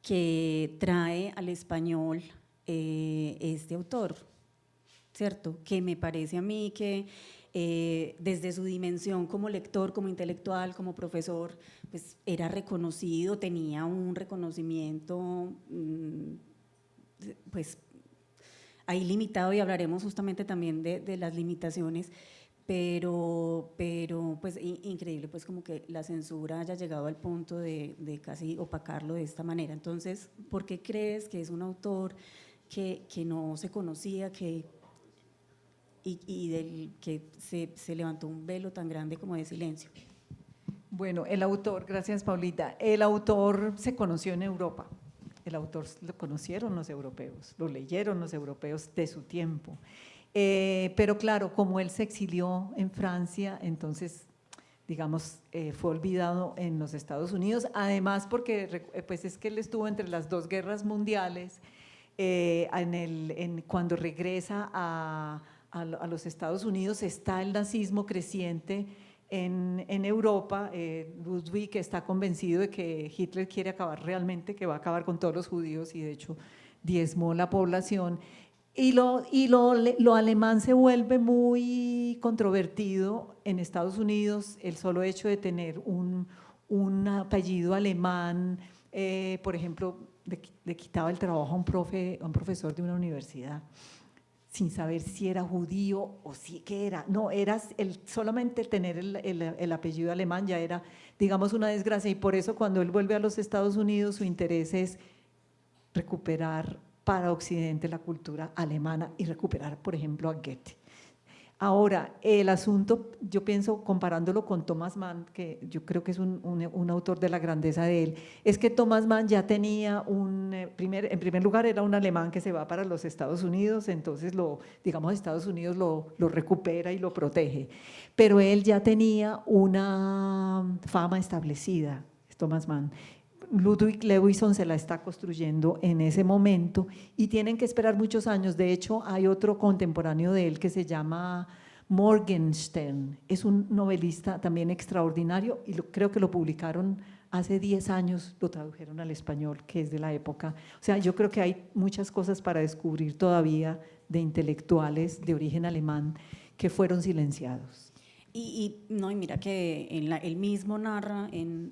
que trae al español este autor, ¿cierto? Que me parece a mí que desde su dimensión como lector, como intelectual, como profesor, pues era reconocido, tenía un reconocimiento, pues ahí limitado, y hablaremos justamente también de las limitaciones, pero pues increíble, pues como que la censura haya llegado al punto de casi opacarlo de esta manera. Entonces, ¿por qué crees que es un autor que no se conocía, y del que se levantó un velo tan grande como de silencio? Bueno, el autor, gracias Paulita, el autor se conoció en Europa, el autor lo conocieron los europeos, lo leyeron los europeos de su tiempo, pero claro, como él se exilió en Francia, entonces, digamos, fue olvidado en los Estados Unidos, además porque pues es que él estuvo entre las 2 guerras mundiales. Cuando regresa a los Estados Unidos, está el nazismo creciente en Europa. Ludwig está convencido de que Hitler quiere acabar realmente, que va a acabar con todos los judíos, y de hecho diezmó la población. Y lo alemán se vuelve muy controvertido en Estados Unidos. El solo hecho de tener un apellido alemán, por ejemplo, le quitaba el trabajo a un profesor de una universidad, sin saber si era judío o si qué era. No, solamente tener el apellido alemán ya era, digamos, una desgracia, y por eso cuando él vuelve a los Estados Unidos, su interés es recuperar para Occidente la cultura alemana y recuperar, por ejemplo, a Goethe. Ahora, el asunto, yo pienso, comparándolo con Thomas Mann, que yo creo que es un autor de la grandeza de él, es que Thomas Mann ya tenía en primer lugar, era un alemán que se va para los Estados Unidos, entonces digamos, Estados Unidos lo recupera y lo protege, pero él ya tenía una fama establecida, Thomas Mann. Ludwig Lewisohn se la está construyendo en ese momento y tienen que esperar muchos años. De hecho, hay otro contemporáneo de él que se llama Morgenstern, es un novelista también extraordinario, y creo que lo publicaron hace 10 años, lo tradujeron al español, que es de la época. O sea, yo creo que hay muchas cosas para descubrir todavía de intelectuales de origen alemán que fueron silenciados. Y mira que él mismo narra en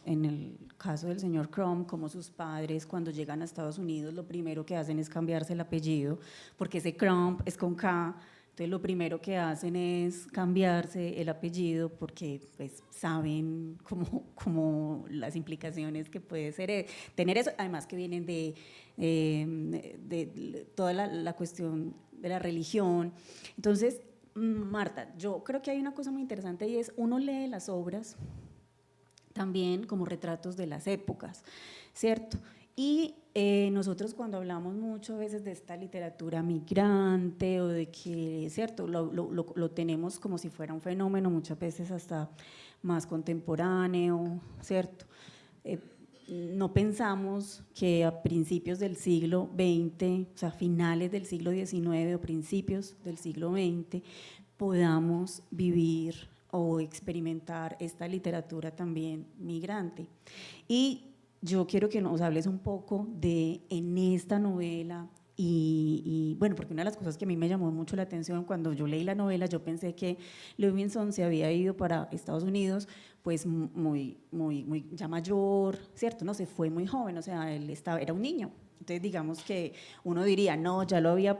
el caso del señor Crumb, como sus padres, cuando llegan a Estados Unidos, lo primero que hacen es cambiarse el apellido, porque ese Crumb es con K, Entonces lo primero que hacen es cambiarse el apellido porque pues saben como las implicaciones que puede ser tener eso, además que vienen de toda la cuestión de la religión. Entonces, Marta, yo creo que hay una cosa muy interesante y es uno lee las obras también como retratos de las épocas, ¿cierto? Y nosotros cuando hablamos mucho a veces de esta literatura migrante o de que, ¿cierto? Lo tenemos como si fuera un fenómeno muchas veces hasta más contemporáneo, ¿cierto? No pensamos que a principios del siglo XX, o sea, finales del siglo XIX o principios del siglo XX, podamos vivir o experimentar esta literatura también migrante. Y yo quiero que nos hables un poco de en esta novela y bueno, porque una de las cosas que a mí me llamó mucho la atención cuando yo leí la novela, yo pensé que Levinson se había ido para Estados Unidos pues muy ya mayor, ¿cierto? No, se fue muy joven, o sea, era un niño. Entonces digamos que uno diría, no, ya lo había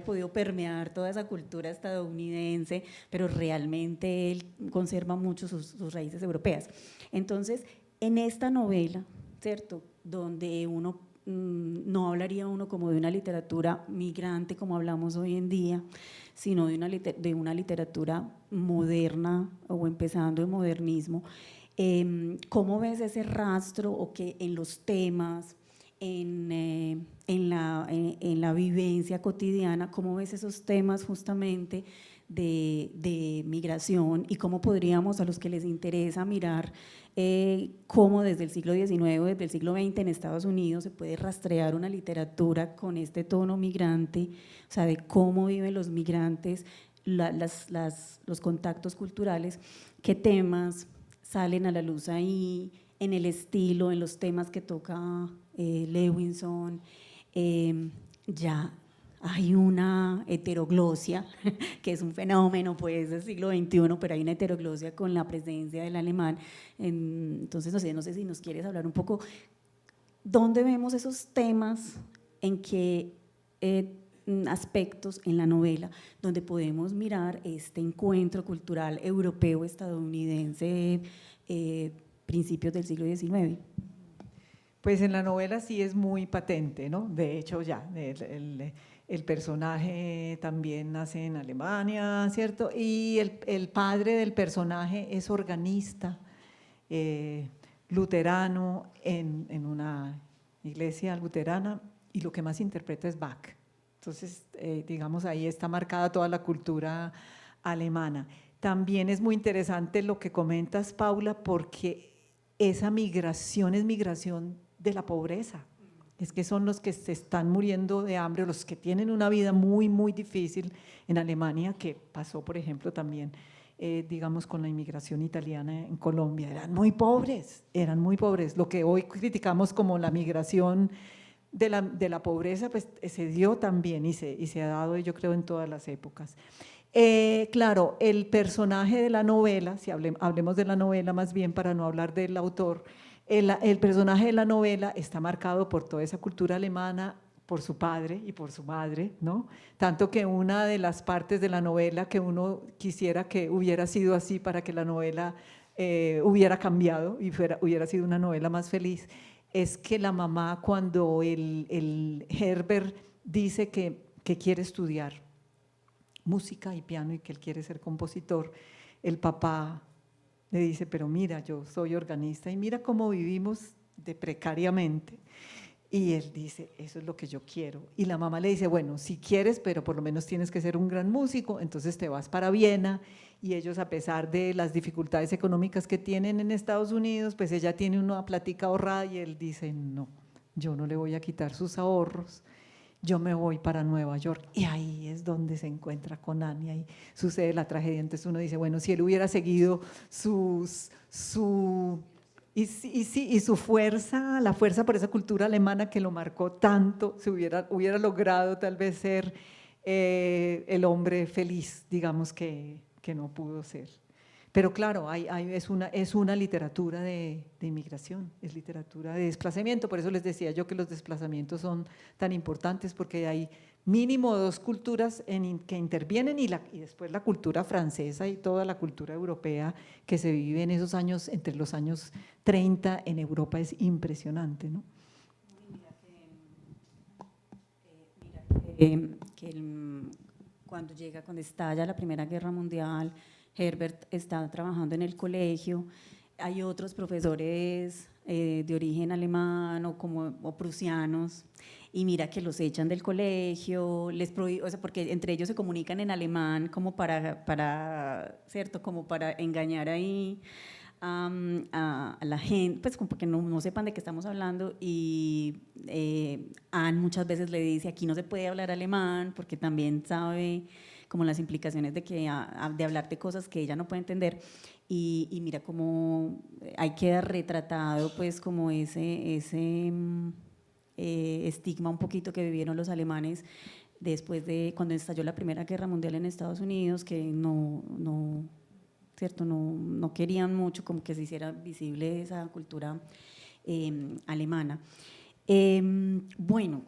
podido permear toda esa cultura estadounidense, pero realmente él conserva mucho sus raíces europeas. Entonces, en esta novela, ¿cierto? Donde uno no hablaría uno como de una literatura migrante como hablamos hoy en día, sino de una literatura moderna o empezando el modernismo. ¿Cómo ves ese rastro o que en los temas, en la vivencia cotidiana, cómo ves esos temas justamente de migración y cómo podríamos a los que les interesa mirar cómo desde el siglo XIX, desde el siglo XX en Estados Unidos se puede rastrear una literatura con este tono migrante, o sea, de cómo viven los migrantes, los contactos culturales, qué temas salen a la luz ahí, en el estilo, en los temas que toca Levinson. Ya hay una heteroglosia, que es un fenómeno pues del siglo XXI, pero hay una heteroglosia con la presencia del alemán. Entonces, no sé si nos quieres hablar un poco, ¿dónde vemos esos temas, en qué aspectos en la novela, donde podemos mirar este encuentro cultural europeo-estadounidense principios del siglo XIX? Pues en la novela sí es muy patente, ¿no? De hecho ya, el personaje también nace en Alemania, ¿cierto? Y el padre del personaje es organista, luterano en una iglesia luterana, y lo que más interpreta es Bach. Entonces, digamos, ahí está marcada toda la cultura alemana. También es muy interesante lo que comentas, Paula, porque esa migración es migración de la pobreza. Es que son los que se están muriendo de hambre, los que tienen una vida muy, muy difícil en Alemania, que pasó, por ejemplo, también, digamos, con la inmigración italiana en Colombia. Eran muy pobres, Lo que hoy criticamos como la migración de la pobreza, pues se dio también y se ha dado, yo creo, en todas las épocas. Claro, el personaje de la novela, si hablemos de la novela más bien para no hablar del autor, el personaje de la novela está marcado por toda esa cultura alemana, por su padre y por su madre, ¿no? Tanto que una de las partes de la novela que uno quisiera que hubiera sido así para que la novela hubiera cambiado y hubiera sido una novela más feliz, es que la mamá, cuando el Herbert dice que quiere estudiar música y piano y que él quiere ser compositor, el papá le dice, pero mira, yo soy organista y mira cómo vivimos de precariamente. Y él dice, eso es lo que yo quiero. Y la mamá le dice, bueno, si quieres, pero por lo menos tienes que ser un gran músico, entonces te vas para Viena. Y ellos, a pesar de las dificultades económicas que tienen en Estados Unidos, pues ella tiene una plática ahorrada y él dice, no, yo no le voy a quitar sus ahorros, yo me voy para Nueva York. Y ahí es donde se encuentra con Anya y sucede la tragedia. Entonces uno dice, bueno, si él hubiera seguido su fuerza, la fuerza por esa cultura alemana que lo marcó tanto, se hubiera logrado tal vez ser el hombre feliz, digamos, que no pudo ser. Pero claro, es una literatura de inmigración, es literatura de desplazamiento. Por eso les decía yo que los desplazamientos son tan importantes, porque hay mínimo 2 culturas que intervienen y después la cultura francesa y toda la cultura europea que se vive en esos años, entre los años 30 en Europa es impresionante, ¿no? Cuando estalla la Primera Guerra Mundial, Herbert está trabajando en el colegio, hay otros profesores de origen alemán o prusianos, y mira que los echan del colegio, o sea, porque entre ellos se comunican en alemán como ¿cierto? Como para engañar ahí a la gente, pues como que no sepan de qué estamos hablando, y Anne muchas veces le dice, aquí no se puede hablar alemán, porque también sabe como las implicaciones de hablar de cosas que ella no puede entender, y mira cómo ahí queda retratado pues como ese estigma un poquito que vivieron los alemanes después de cuando estalló la Primera Guerra Mundial en Estados Unidos, que ¿cierto? No querían mucho como que se hiciera visible esa cultura alemana. Bueno,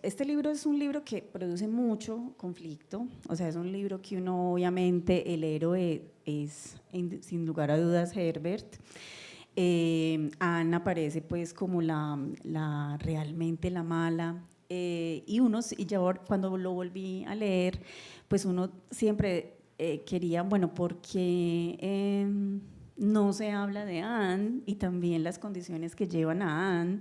este libro es un libro que produce mucho conflicto, o sea, es un libro que uno, obviamente, el héroe es, sin lugar a dudas, Herbert. Anne aparece pues como realmente la mala, y yo cuando lo volví a leer, pues uno siempre quería, bueno, ¿por qué no se habla de Anne y también las condiciones que llevan a Anne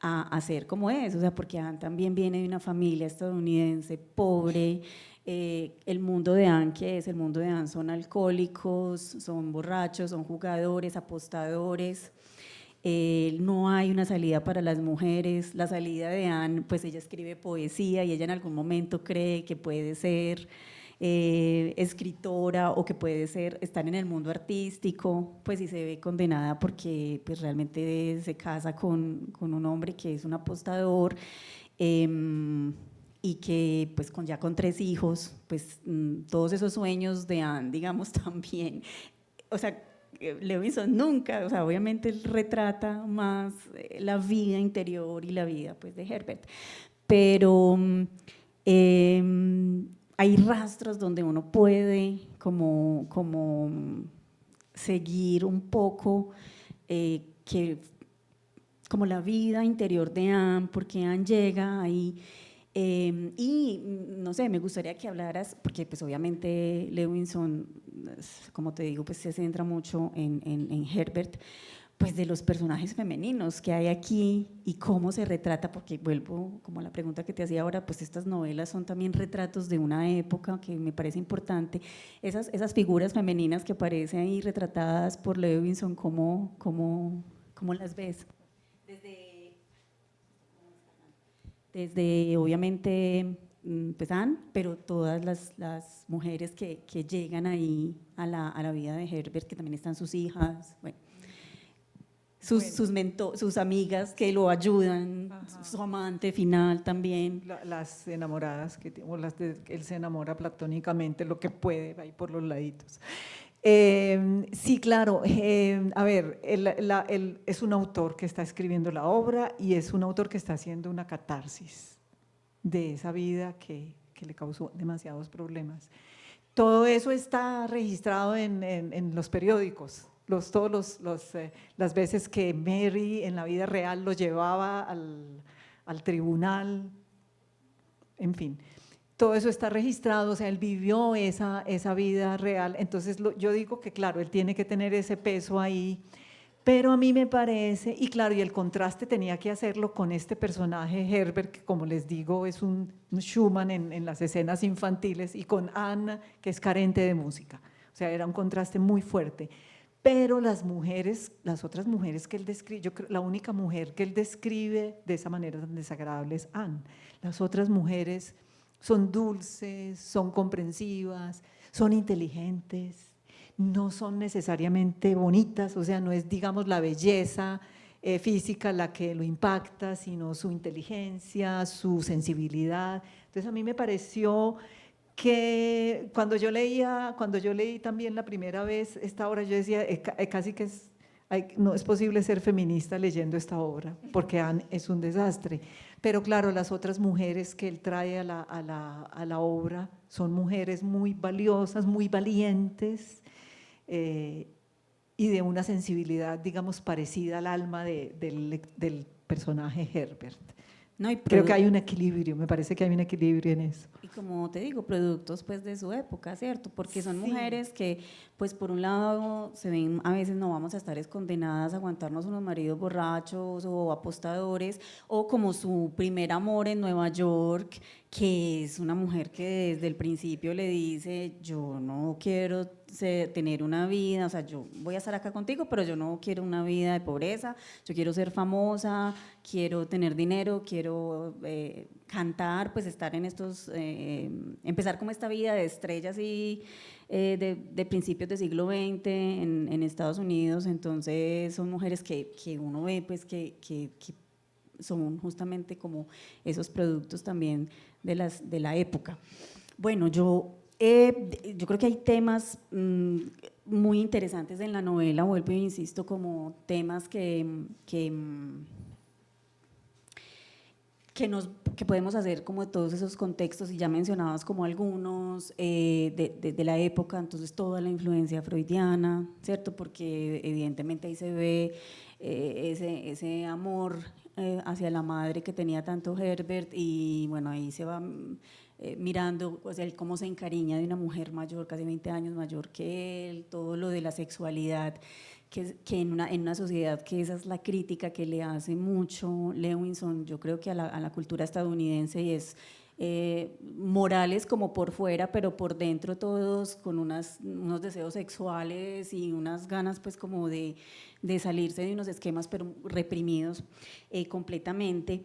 a ser como es? O sea, porque Anne también viene de una familia estadounidense pobre. El mundo de Anne, ¿qué es? El mundo de Anne son alcohólicos, son borrachos, son jugadores, apostadores. No hay una salida para las mujeres. La salida de Anne, pues ella escribe poesía y ella en algún momento cree que puede ser escritora o que puede estar en el mundo artístico, pues y se ve condenada porque pues realmente se casa con un hombre que es un apostador, y que pues ya con 3 hijos, pues todos esos sueños de Anne, digamos, también, o sea, Levinson nunca, o sea, obviamente él retrata más la vida interior y la vida pues de Herbert, pero hay rastros donde uno puede como seguir un poco como la vida interior de Anne, porque Anne llega ahí, y no sé, me gustaría que hablaras, porque pues obviamente Levinson, como te digo, pues se centra mucho en Herbert, pues de los personajes femeninos que hay aquí y cómo se retrata, porque vuelvo como a la pregunta que te hacía ahora, pues estas novelas son también retratos de una época que me parece importante, esas figuras femeninas que aparecen ahí retratadas por Levinson, ¿cómo las ves? Desde obviamente pues Anne, pero todas las mujeres que llegan ahí a la vida de Herbert, que también están sus hijas, bueno, sus amigas que lo ayudan, su amante final también. Las enamoradas, o él se enamora platónicamente, lo que puede, ahí por los laditos. Sí, claro, a ver, él es un autor que está escribiendo la obra y es un autor que está haciendo una catarsis de esa vida que le causó demasiados problemas. Todo eso está registrado en los periódicos, las veces que Mary en la vida real lo llevaba al tribunal, en fin. Todo eso está registrado, o sea, él vivió esa vida real, entonces yo digo que claro, él tiene que tener ese peso ahí, pero a mí me parece, y claro, y el contraste tenía que hacerlo con este personaje Herbert, que como les digo es un Schumann en las escenas infantiles, y con Anne, que es carente de música, o sea, era un contraste muy fuerte. Pero las otras mujeres que él describe, yo creo, la única mujer que él describe de esa manera tan desagradable es Anne. Las otras mujeres son dulces, son comprensivas, son inteligentes, no son necesariamente bonitas, o sea, no es, digamos, la belleza física la que lo impacta, sino su inteligencia, su sensibilidad. Entonces a mí me pareció que cuando yo leí también la primera vez esta obra, yo decía, casi que es no es posible ser feminista leyendo esta obra, porque Anne es un desastre. Pero claro, las otras mujeres que él trae a la obra son mujeres muy valiosas, muy valientes, y de una sensibilidad, digamos, parecida al alma del personaje Herbert. No, y Creo que hay un equilibrio, me parece que hay un equilibrio en eso. y como te digo, productos pues de su época, ¿cierto? Porque son Sí. mujeres que pues por un lado se ven, a veces no vamos a estar condenadas a aguantarnos unos maridos borrachos o apostadores, o como su primer amor en Nueva York, que es una mujer que desde el principio le dice, yo no quiero tener una vida, o sea, yo voy a estar acá contigo, pero yo no quiero una vida de pobreza, yo quiero ser famosa, quiero tener dinero, quiero cantar, pues estar en estos, empezar como esta vida de estrellas y de principios del siglo XX en Estados Unidos. Entonces son mujeres que uno ve pues que son justamente como esos productos también de la época. Bueno, yo creo que hay temas muy interesantes en la novela, vuelvo e insisto, como temas que podemos hacer como de todos esos contextos, y ya mencionabas como algunos de la época, entonces toda la influencia freudiana, ¿cierto? Porque evidentemente ahí se ve ese amor hacia la madre que tenía tanto Herbert, y bueno, ahí se va mirando, o sea, cómo se encariña de una mujer mayor, casi 20 años mayor que él, todo lo de la sexualidad, que en una sociedad que esa es la crítica que le hace mucho Lewinson, yo creo que a la cultura estadounidense, y es morales como por fuera, pero por dentro todos con unos deseos sexuales y unas ganas pues como de salirse de unos esquemas, pero reprimidos completamente.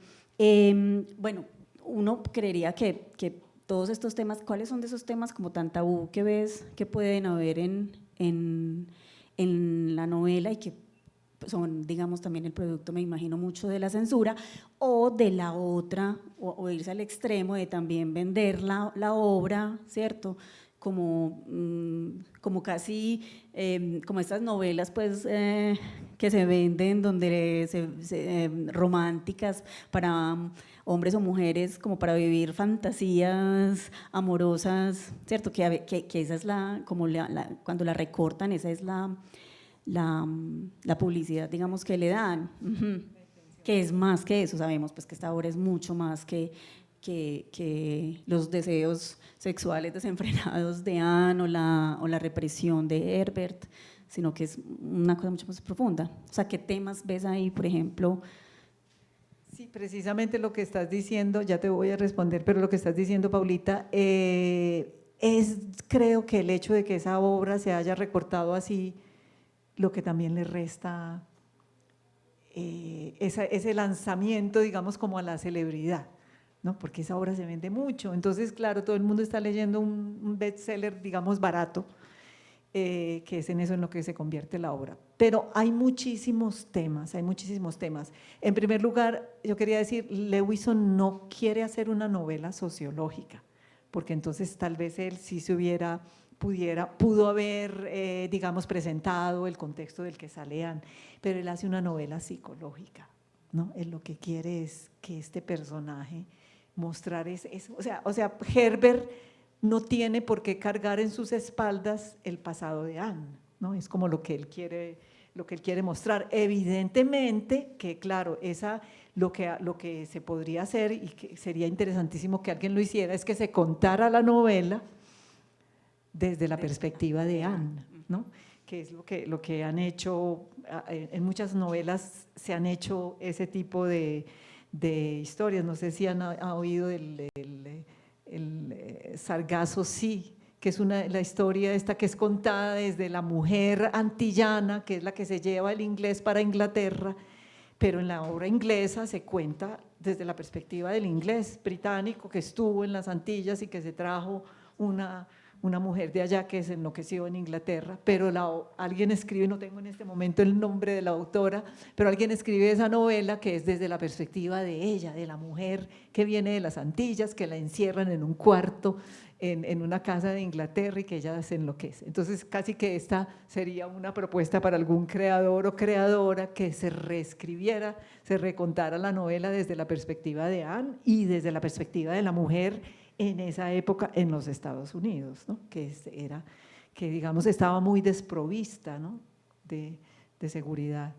Bueno, uno creería que todos estos temas, ¿cuáles son de esos temas como tan tabú que ves que pueden haber en la novela y que son, digamos, también el producto, me imagino, mucho de la censura, o de la otra, o irse al extremo de también vender la obra, ¿cierto? Como casi, como estas novelas pues que se venden, donde románticas para hombres o mujeres, como para vivir fantasías amorosas, ¿cierto? Que esa es cuando la recortan, esa es la publicidad, digamos, que le dan, que es más que eso. Sabemos pues que esta obra es mucho más que los deseos sexuales desenfrenados de Anne o la represión de Herbert, sino que es una cosa mucho más profunda. O sea, ¿qué temas ves ahí, por ejemplo? Sí, precisamente lo que estás diciendo, ya te voy a responder, pero lo que estás diciendo, Paulita, es, creo que el hecho de que esa obra se haya recortado así, lo que también le resta ese lanzamiento, digamos, como a la celebridad, ¿no? Porque esa obra se vende mucho. Entonces, claro, todo el mundo está leyendo un bestseller, digamos, barato, que es en eso en lo que se convierte la obra. Pero hay muchísimos temas, hay muchísimos temas. En primer lugar, yo quería decir, Lewinson no quiere hacer una novela sociológica, porque entonces tal vez él sí pudo haber, digamos, presentado el contexto del que sale Anne, pero él hace una novela psicológica, ¿no? Él lo que quiere es que este personaje mostrar eso, o sea, Herbert no tiene por qué cargar en sus espaldas el pasado de Anne, ¿no? Es como lo que él quiere mostrar. Evidentemente que, claro, lo que se podría hacer, y que sería interesantísimo que alguien lo hiciera, es que se contara la novela desde la perspectiva de Anne, ¿no? Que es lo que han hecho, en muchas novelas se han hecho ese tipo de historias. No sé si han oído del Sargasso Sea, que es la historia esta que es contada desde la mujer antillana, que es la que se lleva el inglés para Inglaterra, pero en la obra inglesa se cuenta desde la perspectiva del inglés británico que estuvo en las Antillas y que se trajo una mujer de allá que se enloqueció en Inglaterra, pero alguien escribe, no tengo en este momento el nombre de la autora, pero alguien escribe esa novela que es desde la perspectiva de ella, de la mujer que viene de las Antillas, que la encierran en un cuarto, en una casa de Inglaterra y que ella se enloquece. Entonces casi que esta sería una propuesta para algún creador o creadora que se reescribiera, se recontara la novela desde la perspectiva de Anne y desde la perspectiva de la mujer en esa época en los Estados Unidos, ¿no? que digamos estaba muy desprovista, ¿no? de seguridad.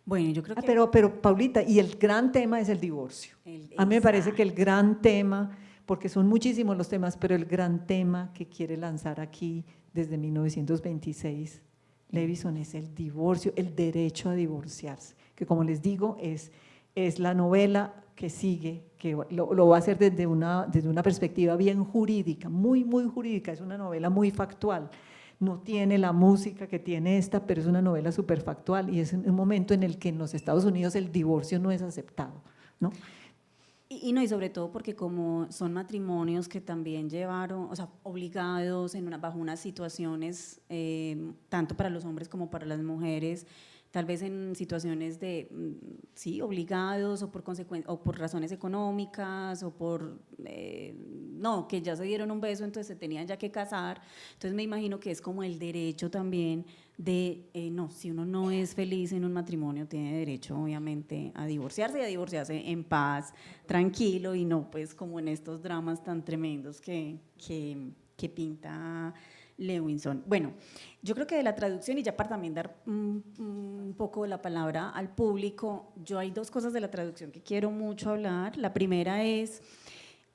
Bueno, yo creo que… Pero Paulita, y el gran tema es el divorcio. A mí me parece que el gran tema, porque son muchísimos los temas, pero el gran tema que quiere lanzar aquí desde 1926 Levison es el divorcio, el derecho a divorciarse, que como les digo es la novela que sigue, que lo va a hacer desde una perspectiva bien jurídica, muy jurídica, es una novela muy factual, no tiene la música que tiene esta, pero es una novela súper factual y es un momento en el que en los Estados Unidos el divorcio no es aceptado, ¿no? Y sobre todo porque como son matrimonios que también llevaron, o sea, obligados bajo unas situaciones, tanto para los hombres como para las mujeres, tal vez en situaciones de, sí, obligados o por razones económicas o no, que ya se dieron un beso, entonces se tenían ya que casar. Entonces me imagino que es como el derecho también de, no, si uno no es feliz en un matrimonio, tiene derecho obviamente a divorciarse y a divorciarse en paz, tranquilo y no pues como en estos dramas tan tremendos que pinta Lewinson. Bueno, yo creo que de la traducción, y ya para también dar un poco la palabra al público, yo hay dos cosas de la traducción que quiero mucho hablar. La primera es,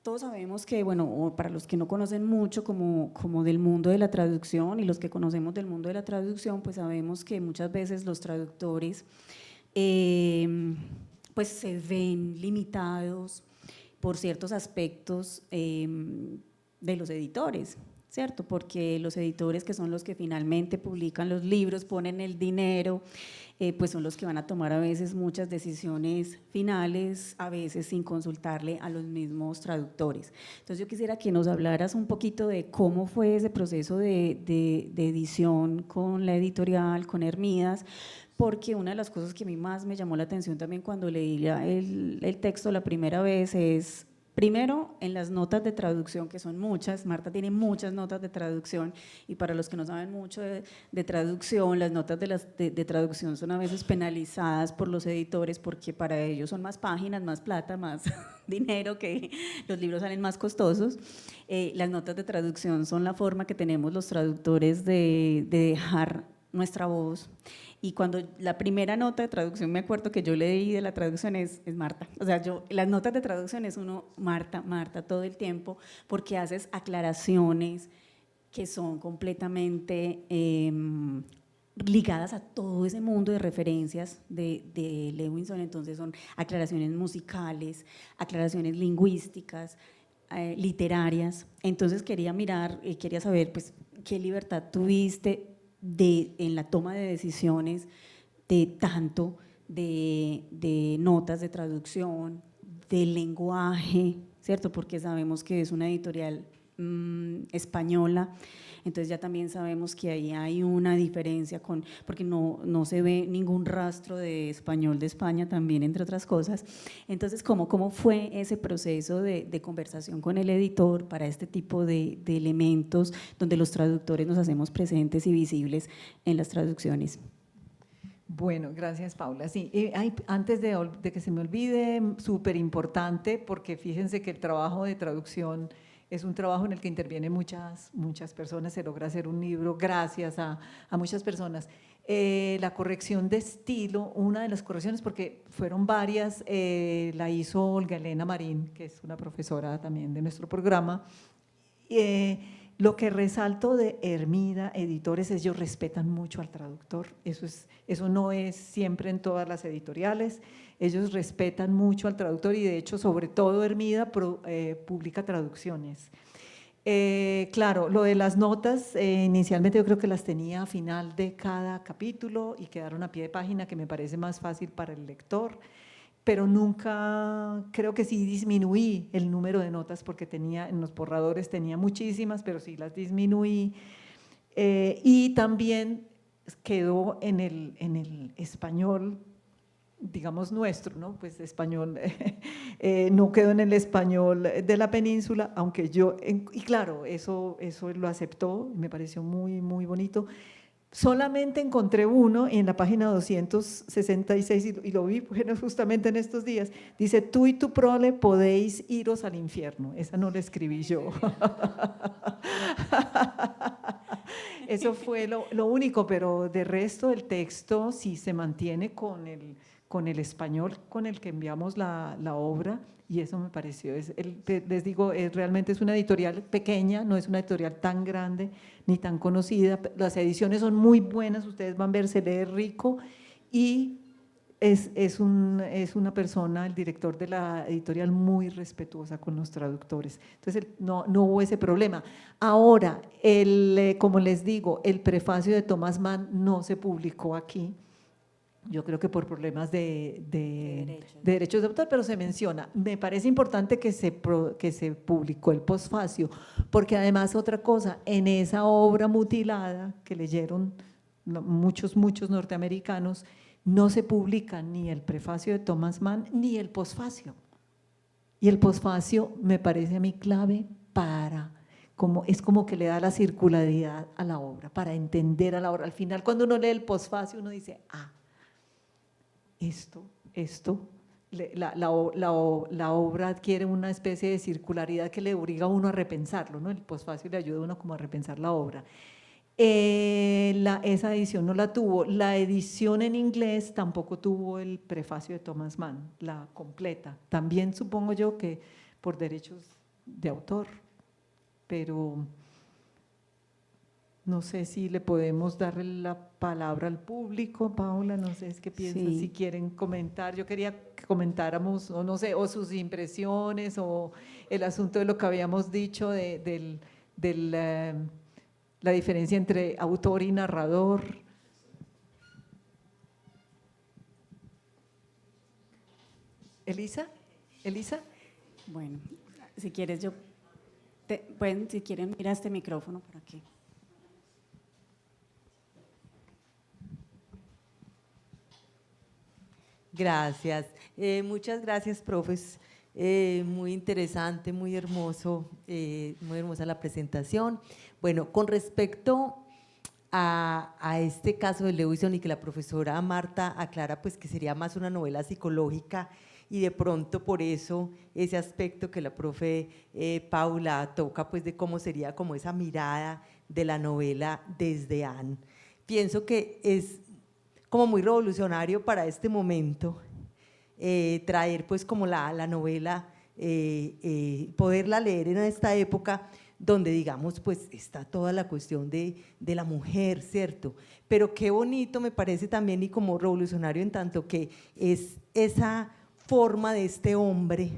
todos sabemos que, bueno, para los que no conocen mucho como del mundo de la traducción y los que conocemos del mundo de la traducción, pues sabemos que muchas veces los traductores pues se ven limitados por ciertos aspectos de los editores, ¿cierto? Porque los editores, que son los que finalmente publican los libros, ponen el dinero, pues son los que van a tomar a veces muchas decisiones finales, a veces sin consultarle a los mismos traductores. Entonces yo quisiera que nos hablaras un poquito de cómo fue ese proceso de edición con la editorial, con Hermidas, porque una de las cosas que a mí más me llamó la atención también cuando leí el texto la primera vez es, primero, en las notas de traducción, que son muchas, Marta tiene muchas notas de traducción, y para los que no saben mucho de traducción, las notas de traducción son a veces penalizadas por los editores porque para ellos son más páginas, más plata, más dinero, que los libros salen más costosos. Las notas de traducción son la forma que tenemos los traductores de dejar nuestra voz. Y cuando la primera nota de traducción, me acuerdo que yo leí de la traducción es Marta. O sea, las notas de traducción es uno, Marta, todo el tiempo, porque haces aclaraciones que son completamente ligadas a todo ese mundo de referencias de Lewinson. Entonces son aclaraciones musicales, aclaraciones lingüísticas, literarias. Entonces quería saber pues, qué libertad tuviste en la toma de decisiones de notas de traducción, del lenguaje, ¿cierto? Porque sabemos que es una editorial española, entonces ya también sabemos que ahí hay una diferencia porque no se ve ningún rastro de español de España también, entre otras cosas. Entonces, ¿cómo fue ese proceso de conversación con el editor para este tipo de elementos donde los traductores nos hacemos presentes y visibles en las traducciones? Bueno, gracias Paula. Sí, antes de que se me olvide, súper importante, porque fíjense que el trabajo de traducción es un trabajo en el que intervienen muchas personas, se logra hacer un libro gracias a muchas personas. La corrección de estilo, una de las correcciones, porque fueron varias, la hizo Olga Elena Marín, que es una profesora también de nuestro programa. Lo que resalto de Hermida Editores es ellos respetan mucho al traductor, eso no es siempre en todas las editoriales, ellos respetan mucho al traductor y de hecho sobre todo Hermida publica traducciones. Claro, lo de las notas, inicialmente yo creo que las tenía a final de cada capítulo y quedaron a pie de página, que me parece más fácil para el lector. pero nunca, creo que sí disminuí el número de notas porque tenía, en los borradores tenía muchísimas, pero sí las disminuí. Y también quedó en el español, digamos nuestro, ¿no? Pues español, no quedó en el español de la península, aunque yo, y claro, eso lo aceptó, me pareció muy, muy bonito. Solamente encontré uno en la página 266 y lo vi bueno, justamente en estos días. Dice, tú y tu prole podéis iros al infierno. Esa no la escribí yo. Eso fue lo único, pero de resto el texto sí se mantiene con el español con el que enviamos la obra, y eso me pareció, les digo, realmente es una editorial pequeña, no es una editorial tan grande ni tan conocida, las ediciones son muy buenas, ustedes van a ver, se lee rico, y es una persona, el director de la editorial, muy respetuosa con los traductores, entonces no hubo ese problema. Ahora, como les digo, el prefacio de Thomas Mann no se publicó aquí, yo creo que por problemas de derechos de autor, pero se menciona. Me parece importante que se publicó el posfacio, porque además otra cosa, en esa obra mutilada que leyeron muchos norteamericanos, no se publica ni el prefacio de Thomas Mann ni el posfacio. Y el posfacio me parece a mí clave es como que le da la circularidad a la obra, para entender a la obra. Al final, cuando uno lee el posfacio, uno dice, la obra adquiere una especie de circularidad que le obliga a uno a repensarlo, ¿no? El posfacio le ayuda a uno como a repensar la obra. Esa edición no la tuvo, la edición en inglés tampoco tuvo el prefacio de Thomas Mann, la completa, también supongo yo que por derechos de autor, pero no sé si le podemos dar la palabra al público. Paula, no sé qué piensas, Sí. si quieren comentar. Yo quería que comentáramos, o no sé, o sus impresiones, o el asunto de lo que habíamos dicho de la diferencia entre autor y narrador. ¿Elisa? Bueno, si quieres si quieren, mira este micrófono por aquí. Gracias, muchas gracias, profes, muy interesante, muy hermosa la presentación. Bueno, con respecto a este caso de Lewison y que la profesora Marta aclara pues que sería más una novela psicológica y de pronto por eso ese aspecto que la profe Paula toca pues de cómo sería como esa mirada de la novela desde Anne. Pienso que es como muy revolucionario para este momento, traer pues como la novela, poderla leer en esta época donde digamos pues está toda la cuestión de la mujer, ¿cierto? Pero qué bonito me parece también y como revolucionario en tanto que es esa forma de este hombre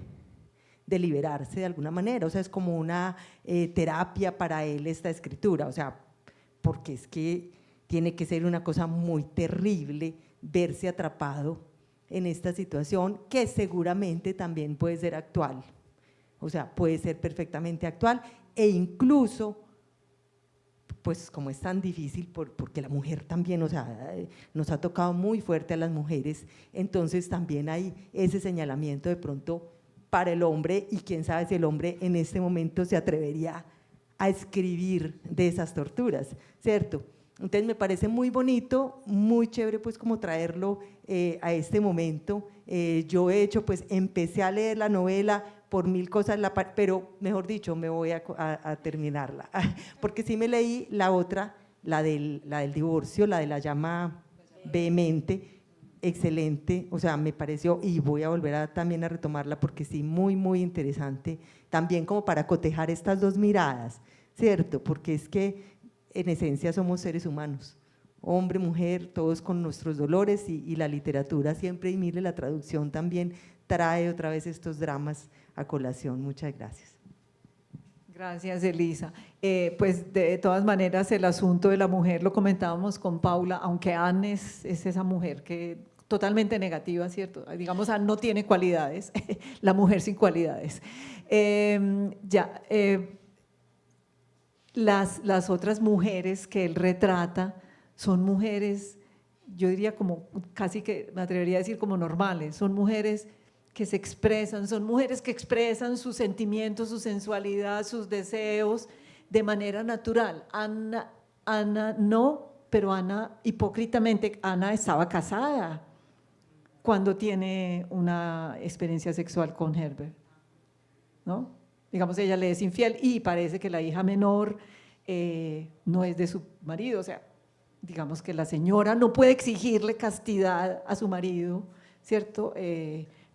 de liberarse de alguna manera, o sea, es como una terapia para él esta escritura, o sea, porque es que tiene que ser una cosa muy terrible verse atrapado en esta situación que seguramente también puede ser actual, o sea, puede ser perfectamente actual e incluso, pues como es tan difícil, porque la mujer también, o sea, nos ha tocado muy fuerte a las mujeres, entonces también hay ese señalamiento de pronto para el hombre y quién sabe si el hombre en este momento se atrevería a escribir de esas torturas, ¿cierto? Entonces me parece muy bonito, muy chévere pues como traerlo a este momento. Yo he hecho pues, empecé a leer la novela por mil cosas, pero mejor dicho me voy a terminarla, porque sí me leí la otra, la del divorcio, la de la llama vehemente, excelente, o sea me pareció y voy a volver también a retomarla porque sí, muy muy interesante, también como para cotejar estas dos miradas, ¿cierto? Porque es que en esencia somos seres humanos, hombre, mujer, todos con nuestros dolores y la literatura siempre, y mire la traducción también trae otra vez estos dramas a colación. Muchas gracias. Gracias, Elisa. Pues de todas maneras el asunto de la mujer lo comentábamos con Paula, aunque Anne es esa mujer que totalmente negativa, ¿cierto? Digamos, no tiene cualidades, la mujer sin cualidades. Las otras mujeres que él retrata son mujeres, yo diría como, casi que me atrevería a decir como normales, son mujeres que se expresan, son mujeres que expresan sus sentimientos, su sensualidad, sus deseos de manera natural. Ana no, pero Ana, hipócritamente, Ana estaba casada cuando tiene una experiencia sexual con Herbert, ¿no? Digamos, ella le es infiel y parece que la hija menor no es de su marido, o sea, digamos que la señora no puede exigirle castidad a su marido, ¿cierto?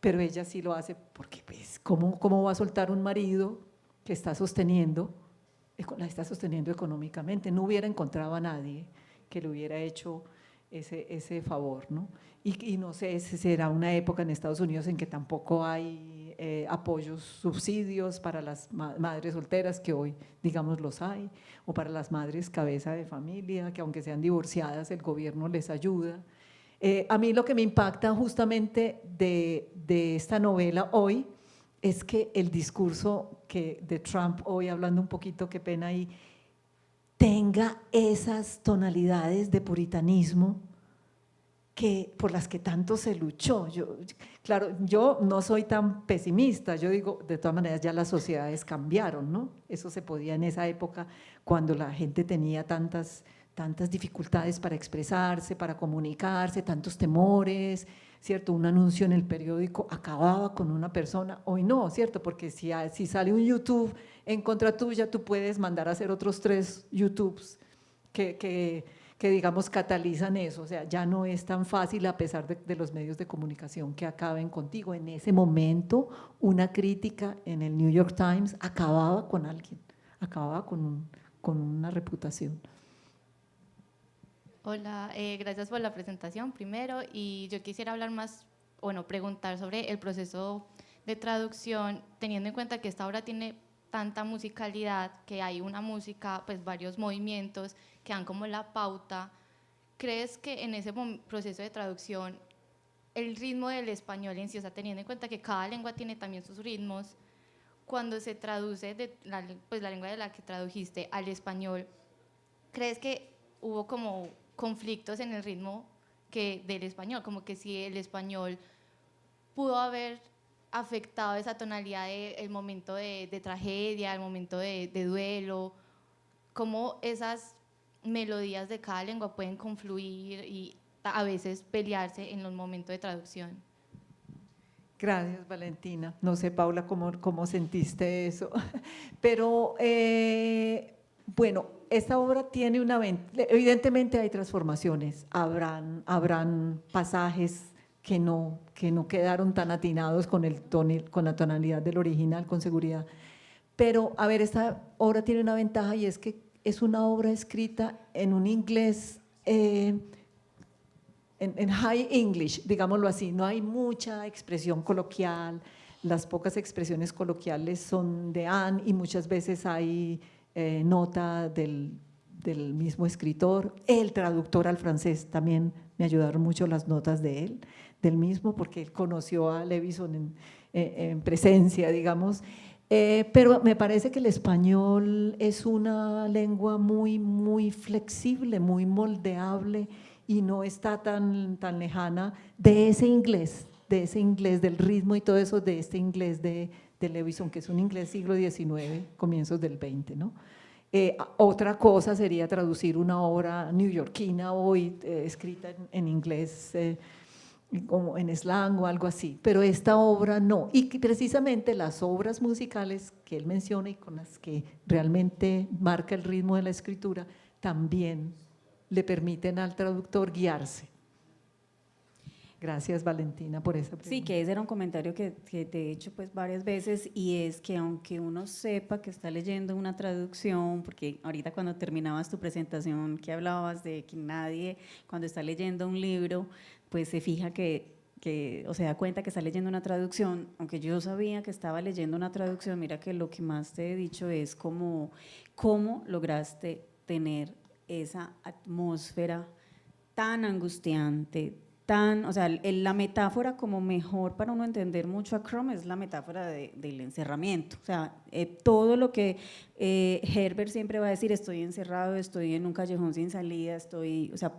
Pero ella sí lo hace porque, pues, ¿cómo va a soltar un marido que la está sosteniendo económicamente? No hubiera encontrado a nadie que le hubiera hecho ese favor, ¿no? Y no sé si será una época en Estados Unidos en que tampoco hay apoyos, subsidios para las madres solteras, que hoy, digamos, los hay, o para las madres cabeza de familia, que aunque sean divorciadas, el gobierno les ayuda. A mí lo que me impacta justamente de esta novela hoy es que el discurso de Trump hoy, hablando un poquito, qué pena ahí, tenga esas tonalidades de puritanismo por las que tanto se luchó. Claro, yo no soy tan pesimista, yo digo, de todas maneras ya las sociedades cambiaron, ¿no? Eso se podía en esa época cuando la gente tenía tantas dificultades para expresarse, para comunicarse, tantos temores, ¿cierto? Un anuncio en el periódico acababa con una persona, hoy no, ¿cierto? Porque si sale un YouTube en contra tuya, tú puedes mandar a hacer otros 3 YouTubes que digamos catalizan eso, o sea, ya no es tan fácil a pesar de los medios de comunicación que acaben contigo. En ese momento, una crítica en el New York Times acababa con alguien, acababa con una reputación. Hola, gracias por la presentación primero, y yo quisiera hablar más, bueno, preguntar sobre el proceso de traducción, teniendo en cuenta que esta obra tiene tanta musicalidad, que hay una música, pues varios movimientos que dan como la pauta. ¿Crees que en ese proceso de traducción el ritmo del español en sí, o sea, teniendo en cuenta que cada lengua tiene también sus ritmos, cuando se traduce la lengua de la que tradujiste al español, ¿crees que hubo como conflictos en el ritmo del español? Como que si el español pudo haber afectado esa tonalidad del momento de tragedia, el momento de duelo, cómo esas melodías de cada lengua pueden confluir y a veces pelearse en los momentos de traducción. Gracias, Valentina. No sé, Paula, cómo sentiste eso, pero bueno, esta obra tiene evidentemente hay transformaciones, habrán pasajes que no quedaron tan atinados con la tonalidad del original, con seguridad, pero a ver, esta obra tiene una ventaja y es que es una obra escrita en un inglés en high English, digámoslo así, no hay mucha expresión coloquial, las pocas expresiones coloquiales son de Anne y muchas veces hay nota del mismo escritor. El traductor al francés también me ayudaron mucho las notas del mismo, porque él conoció a Levison en presencia, digamos. Pero me parece que el español es una lengua muy, muy flexible, muy moldeable y no está tan lejana de ese inglés, del ritmo y todo eso, de este inglés de Levison, que es un inglés siglo XIX, comienzos del XX, ¿no? Otra cosa sería traducir una obra neoyorquina hoy escrita en inglés, como en slang o algo así, pero esta obra no, y precisamente las obras musicales que él menciona y con las que realmente marca el ritmo de la escritura también le permiten al traductor guiarse. Gracias, Valentina, por esa pregunta. Sí, que ese era un comentario que te he hecho pues varias veces, y es que aunque uno sepa que está leyendo una traducción, porque ahorita cuando terminabas tu presentación que hablabas de que nadie cuando está leyendo un libro pues se fija o se da cuenta que está leyendo una traducción, aunque yo sabía que estaba leyendo una traducción, mira que lo que más te he dicho es cómo lograste tener esa atmósfera tan angustiante, o sea, la metáfora como mejor para uno entender mucho a Crumb es la metáfora del encerramiento. O sea, todo lo que Herbert siempre va a decir, estoy encerrado, estoy en un callejón sin salida, o sea,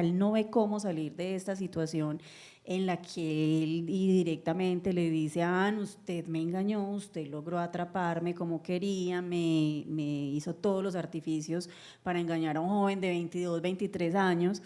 él no ve cómo salir de esta situación en la que él directamente le dice a Anne, usted me engañó, usted logró atraparme como quería, me hizo todos los artificios para engañar a un joven de 22, 23 años,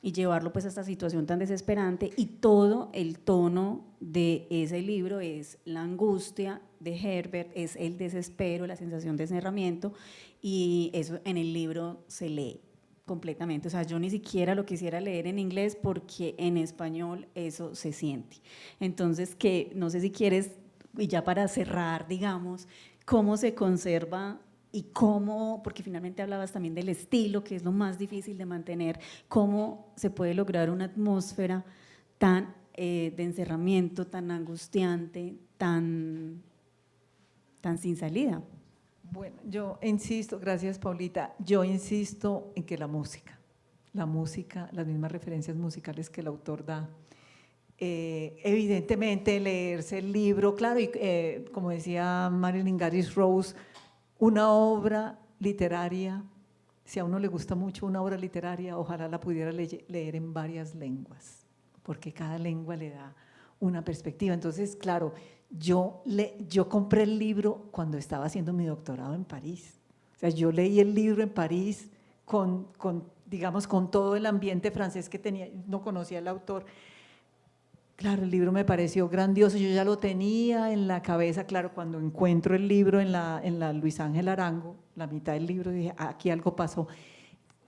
y llevarlo pues a esta situación tan desesperante, y todo el tono de ese libro es la angustia de Herbert, es el desespero, la sensación de encerramiento, y eso en el libro se lee completamente. O sea, yo ni siquiera lo quisiera leer en inglés porque en español eso se siente. Entonces, que no sé si quieres, y ya para cerrar, digamos, cómo se conserva y cómo, porque finalmente hablabas también del estilo, que es lo más difícil de mantener, cómo se puede lograr una atmósfera tan de encerramiento, tan angustiante, tan sin salida. Bueno, yo insisto, gracias Paulita, yo insisto en que la música, las mismas referencias musicales que el autor da, evidentemente leerse el libro, claro, y como decía Marilyn Garis Rose, una obra literaria, si a uno le gusta mucho una obra literaria, ojalá la pudiera leer en varias lenguas, porque cada lengua le da una perspectiva. Entonces, claro, yo compré el libro cuando estaba haciendo mi doctorado en París. O sea, yo leí el libro en París digamos, con todo el ambiente francés que tenía, no conocía al autor. Claro, el libro me pareció grandioso, yo ya lo tenía en la cabeza, claro, cuando encuentro el libro en la Luis Ángel Arango, la mitad del libro, dije, aquí algo pasó.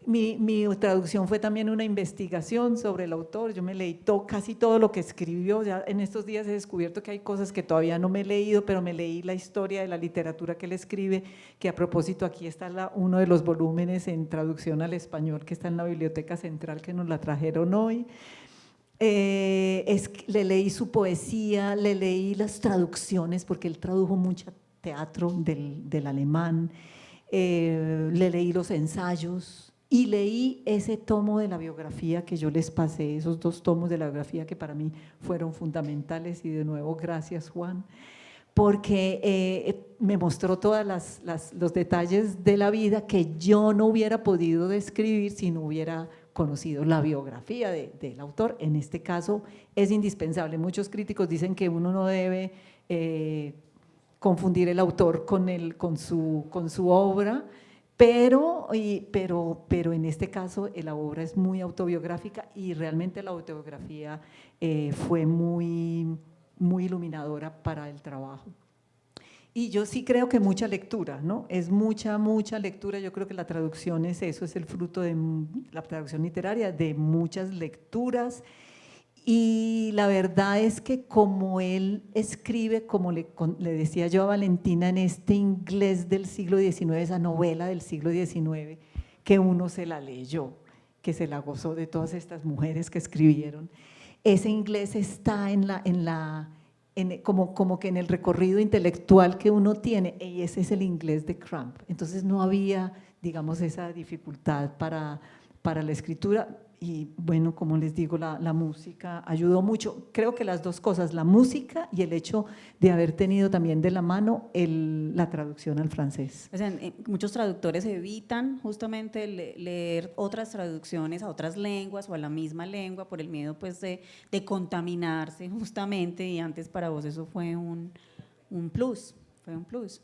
Mi traducción fue también una investigación sobre el autor, yo me leí casi todo lo que escribió, ya en estos días he descubierto que hay cosas que todavía no me he leído, pero me leí la historia de la literatura que él escribe, que a propósito aquí está uno de los volúmenes en traducción al español que está en la Biblioteca Central, que nos la trajeron hoy. Le leí su poesía, le leí las traducciones, porque él tradujo mucho teatro del alemán, le leí los ensayos y leí ese tomo de la biografía que yo les pasé, esos 2 tomos de la biografía que para mí fueron fundamentales, y de nuevo gracias Juan, porque me mostró todos los detalles de la vida que yo no hubiera podido describir si no hubiera conocido la biografía del autor. En este caso es indispensable. Muchos críticos dicen que uno no debe confundir el autor con su obra, pero en este caso la obra es muy autobiográfica, y realmente la autobiografía fue muy iluminadora para el trabajo. Y yo sí creo que mucha lectura, ¿no? Es mucha lectura. Yo creo que la traducción es eso, es el fruto de la traducción literaria, de muchas lecturas. Y la verdad es que como él escribe, como le decía yo a Valentina, en este inglés del siglo XIX, esa novela del siglo XIX, que uno se la leyó, que se la gozó de todas estas mujeres que escribieron, ese inglés está como que en el recorrido intelectual que uno tiene, y ese es el inglés de Crumb. Entonces no había, digamos, esa dificultad para la escritura. Y bueno, como les digo, la música ayudó mucho. Creo que las 2 cosas, la música y el hecho de haber tenido también de la mano la traducción al francés. O sea, muchos traductores evitan justamente leer otras traducciones a otras lenguas o a la misma lengua por el miedo pues de contaminarse justamente, y antes para vos eso fue un plus, fue un plus.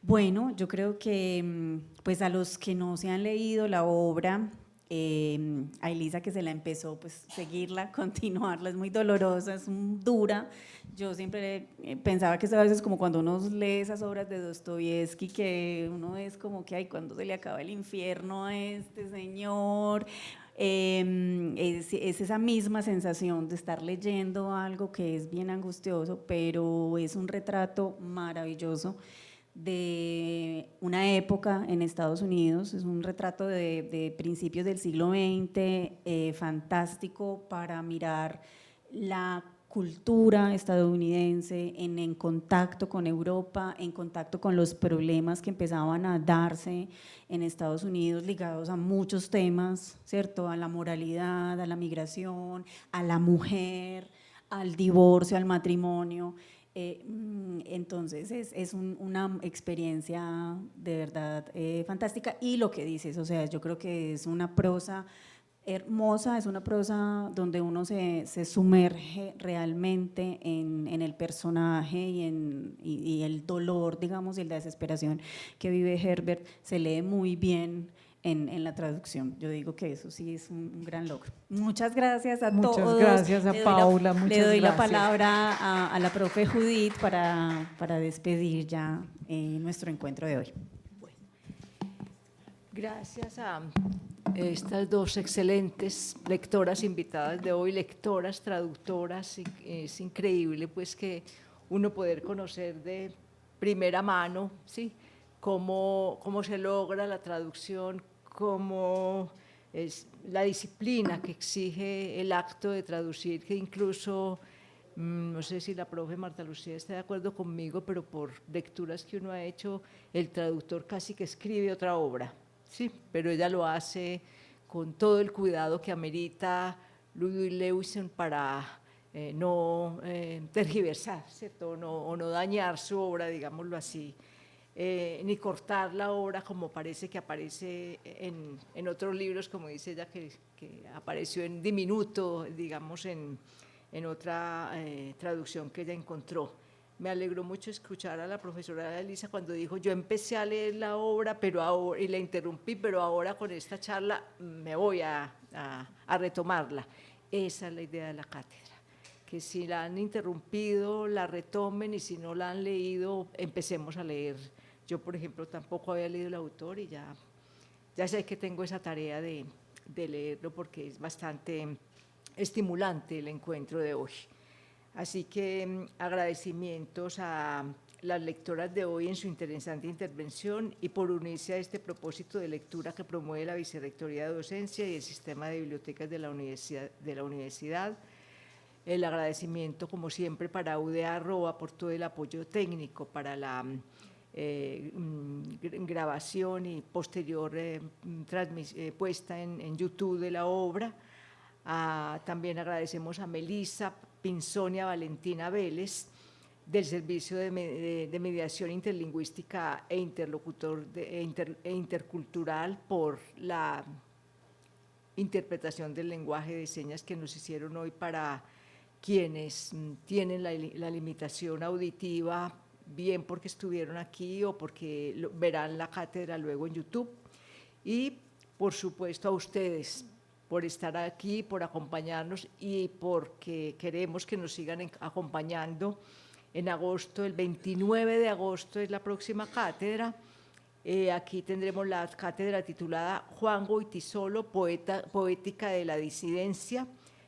Bueno, yo creo que pues a los que no se han leído la obra, a Elisa que se la empezó, pues seguirla, continuarla, es muy dolorosa, es dura. Yo siempre pensaba que a veces como cuando uno lee esas obras de Dostoyevsky, que uno es como que, ay, ¿cuándo se le acaba el infierno a este señor? Es esa misma sensación de estar leyendo algo que es bien angustioso, pero es un retrato maravilloso de una época en Estados Unidos, es un retrato de principios del siglo XX, fantástico para mirar la cultura estadounidense, en contacto con Europa, en contacto con los problemas que empezaban a darse en Estados Unidos ligados a muchos temas, ¿cierto? A la moralidad, a la migración, a la mujer, al divorcio, al matrimonio. Entonces es una experiencia de verdad fantástica, y lo que dices, o sea, yo creo que es una prosa hermosa, es una prosa donde uno se sumerge realmente en el personaje y el dolor, digamos, y la desesperación que vive Herbert, se lee muy bien en la traducción. Yo digo que eso sí es un gran logro. Muchas gracias a todos. Muchas gracias a Paula, muchas Le doy la gracias. palabra a la profe Judith para despedir ya nuestro encuentro de hoy. Gracias a estas dos excelentes lectoras invitadas de hoy, lectoras, traductoras. Es increíble pues que uno poder conocer de primera mano, ¿sí?, cómo se logra la traducción, cómo es la disciplina que exige el acto de traducir, que incluso, no sé si la profe Marta Lucía está de acuerdo conmigo, pero por lecturas que uno ha hecho, el traductor casi que escribe otra obra. Sí, pero ella lo hace con todo el cuidado que amerita Ludwig Lewison para no tergiversar, ¿cierto? O no dañar su obra, digámoslo así, ni cortar la obra como parece que aparece en otros libros, como dice ella, que apareció en diminuto, digamos, en otra traducción que ella encontró. Me alegró mucho escuchar a la profesora Elisa cuando dijo: yo empecé a leer la obra y la interrumpí, pero ahora con esta charla me voy a retomarla. Esa es la idea de la cátedra, que si la han interrumpido, la retomen, y si no la han leído, empecemos a leer. Yo, por ejemplo, tampoco había leído el autor y ya sé que tengo esa tarea de leerlo, porque es bastante estimulante el encuentro de hoy. Así que agradecimientos a las lectoras de hoy en su interesante intervención y por unirse a este propósito de lectura que promueve la Vicerrectoría de Docencia y el Sistema de Bibliotecas de la Universidad. El agradecimiento, como siempre, para UDA Arroba por todo el apoyo técnico para la grabación y posterior puesta en YouTube de la obra. También agradecemos a Melissa Pinzonia Valentina Vélez, del Servicio de Mediación Interlingüística e Intercultural, por la interpretación del lenguaje de señas que nos hicieron hoy para quienes tienen la limitación auditiva, bien porque estuvieron aquí o porque verán la cátedra luego en YouTube. Y, por supuesto, a ustedes por estar aquí, por acompañarnos y porque queremos que nos sigan acompañando. En agosto, el 29 de agosto es la próxima cátedra. Aquí tendremos la cátedra titulada Juan Goytisolo, Poética de la Disidencia.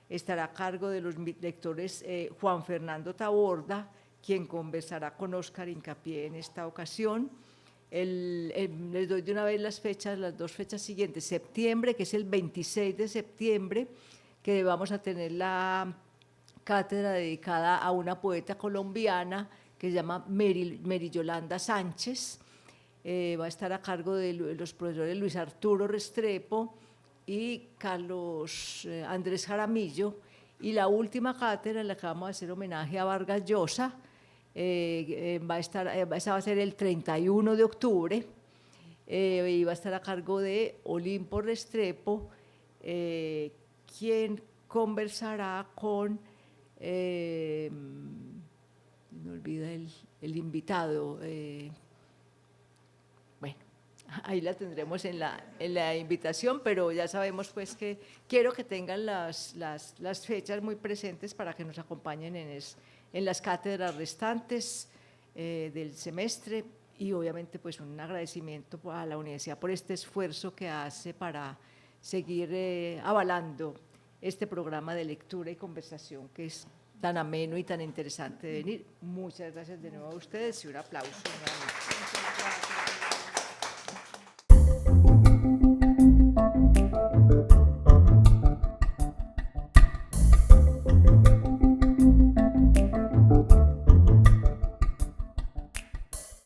Estará a cargo de los lectores Juan Fernando Taborda, quien conversará con Óscar Hincapié en esta ocasión. Les doy de una vez las dos fechas siguientes. Septiembre, que es el 26 de septiembre, que vamos a tener la cátedra dedicada a una poeta colombiana que se llama Mary Yolanda Sánchez. Va a estar a cargo de los profesores Luis Arturo Restrepo y Carlos Andrés Jaramillo. Y la última cátedra, en la que vamos a hacer homenaje a Vargas Llosa, esa va a ser el 31 de octubre, y va a estar a cargo de Olimpo Restrepo, quien conversará con, me olvida el invitado, bueno, ahí la tendremos en la invitación, pero ya sabemos pues que quiero que tengan las fechas muy presentes para que nos acompañen en las cátedras restantes del semestre, y obviamente pues un agradecimiento a la universidad por este esfuerzo que hace para seguir avalando este programa de lectura y conversación que es tan ameno y tan interesante de venir. Muchas gracias de nuevo a ustedes y un aplauso nuevamente.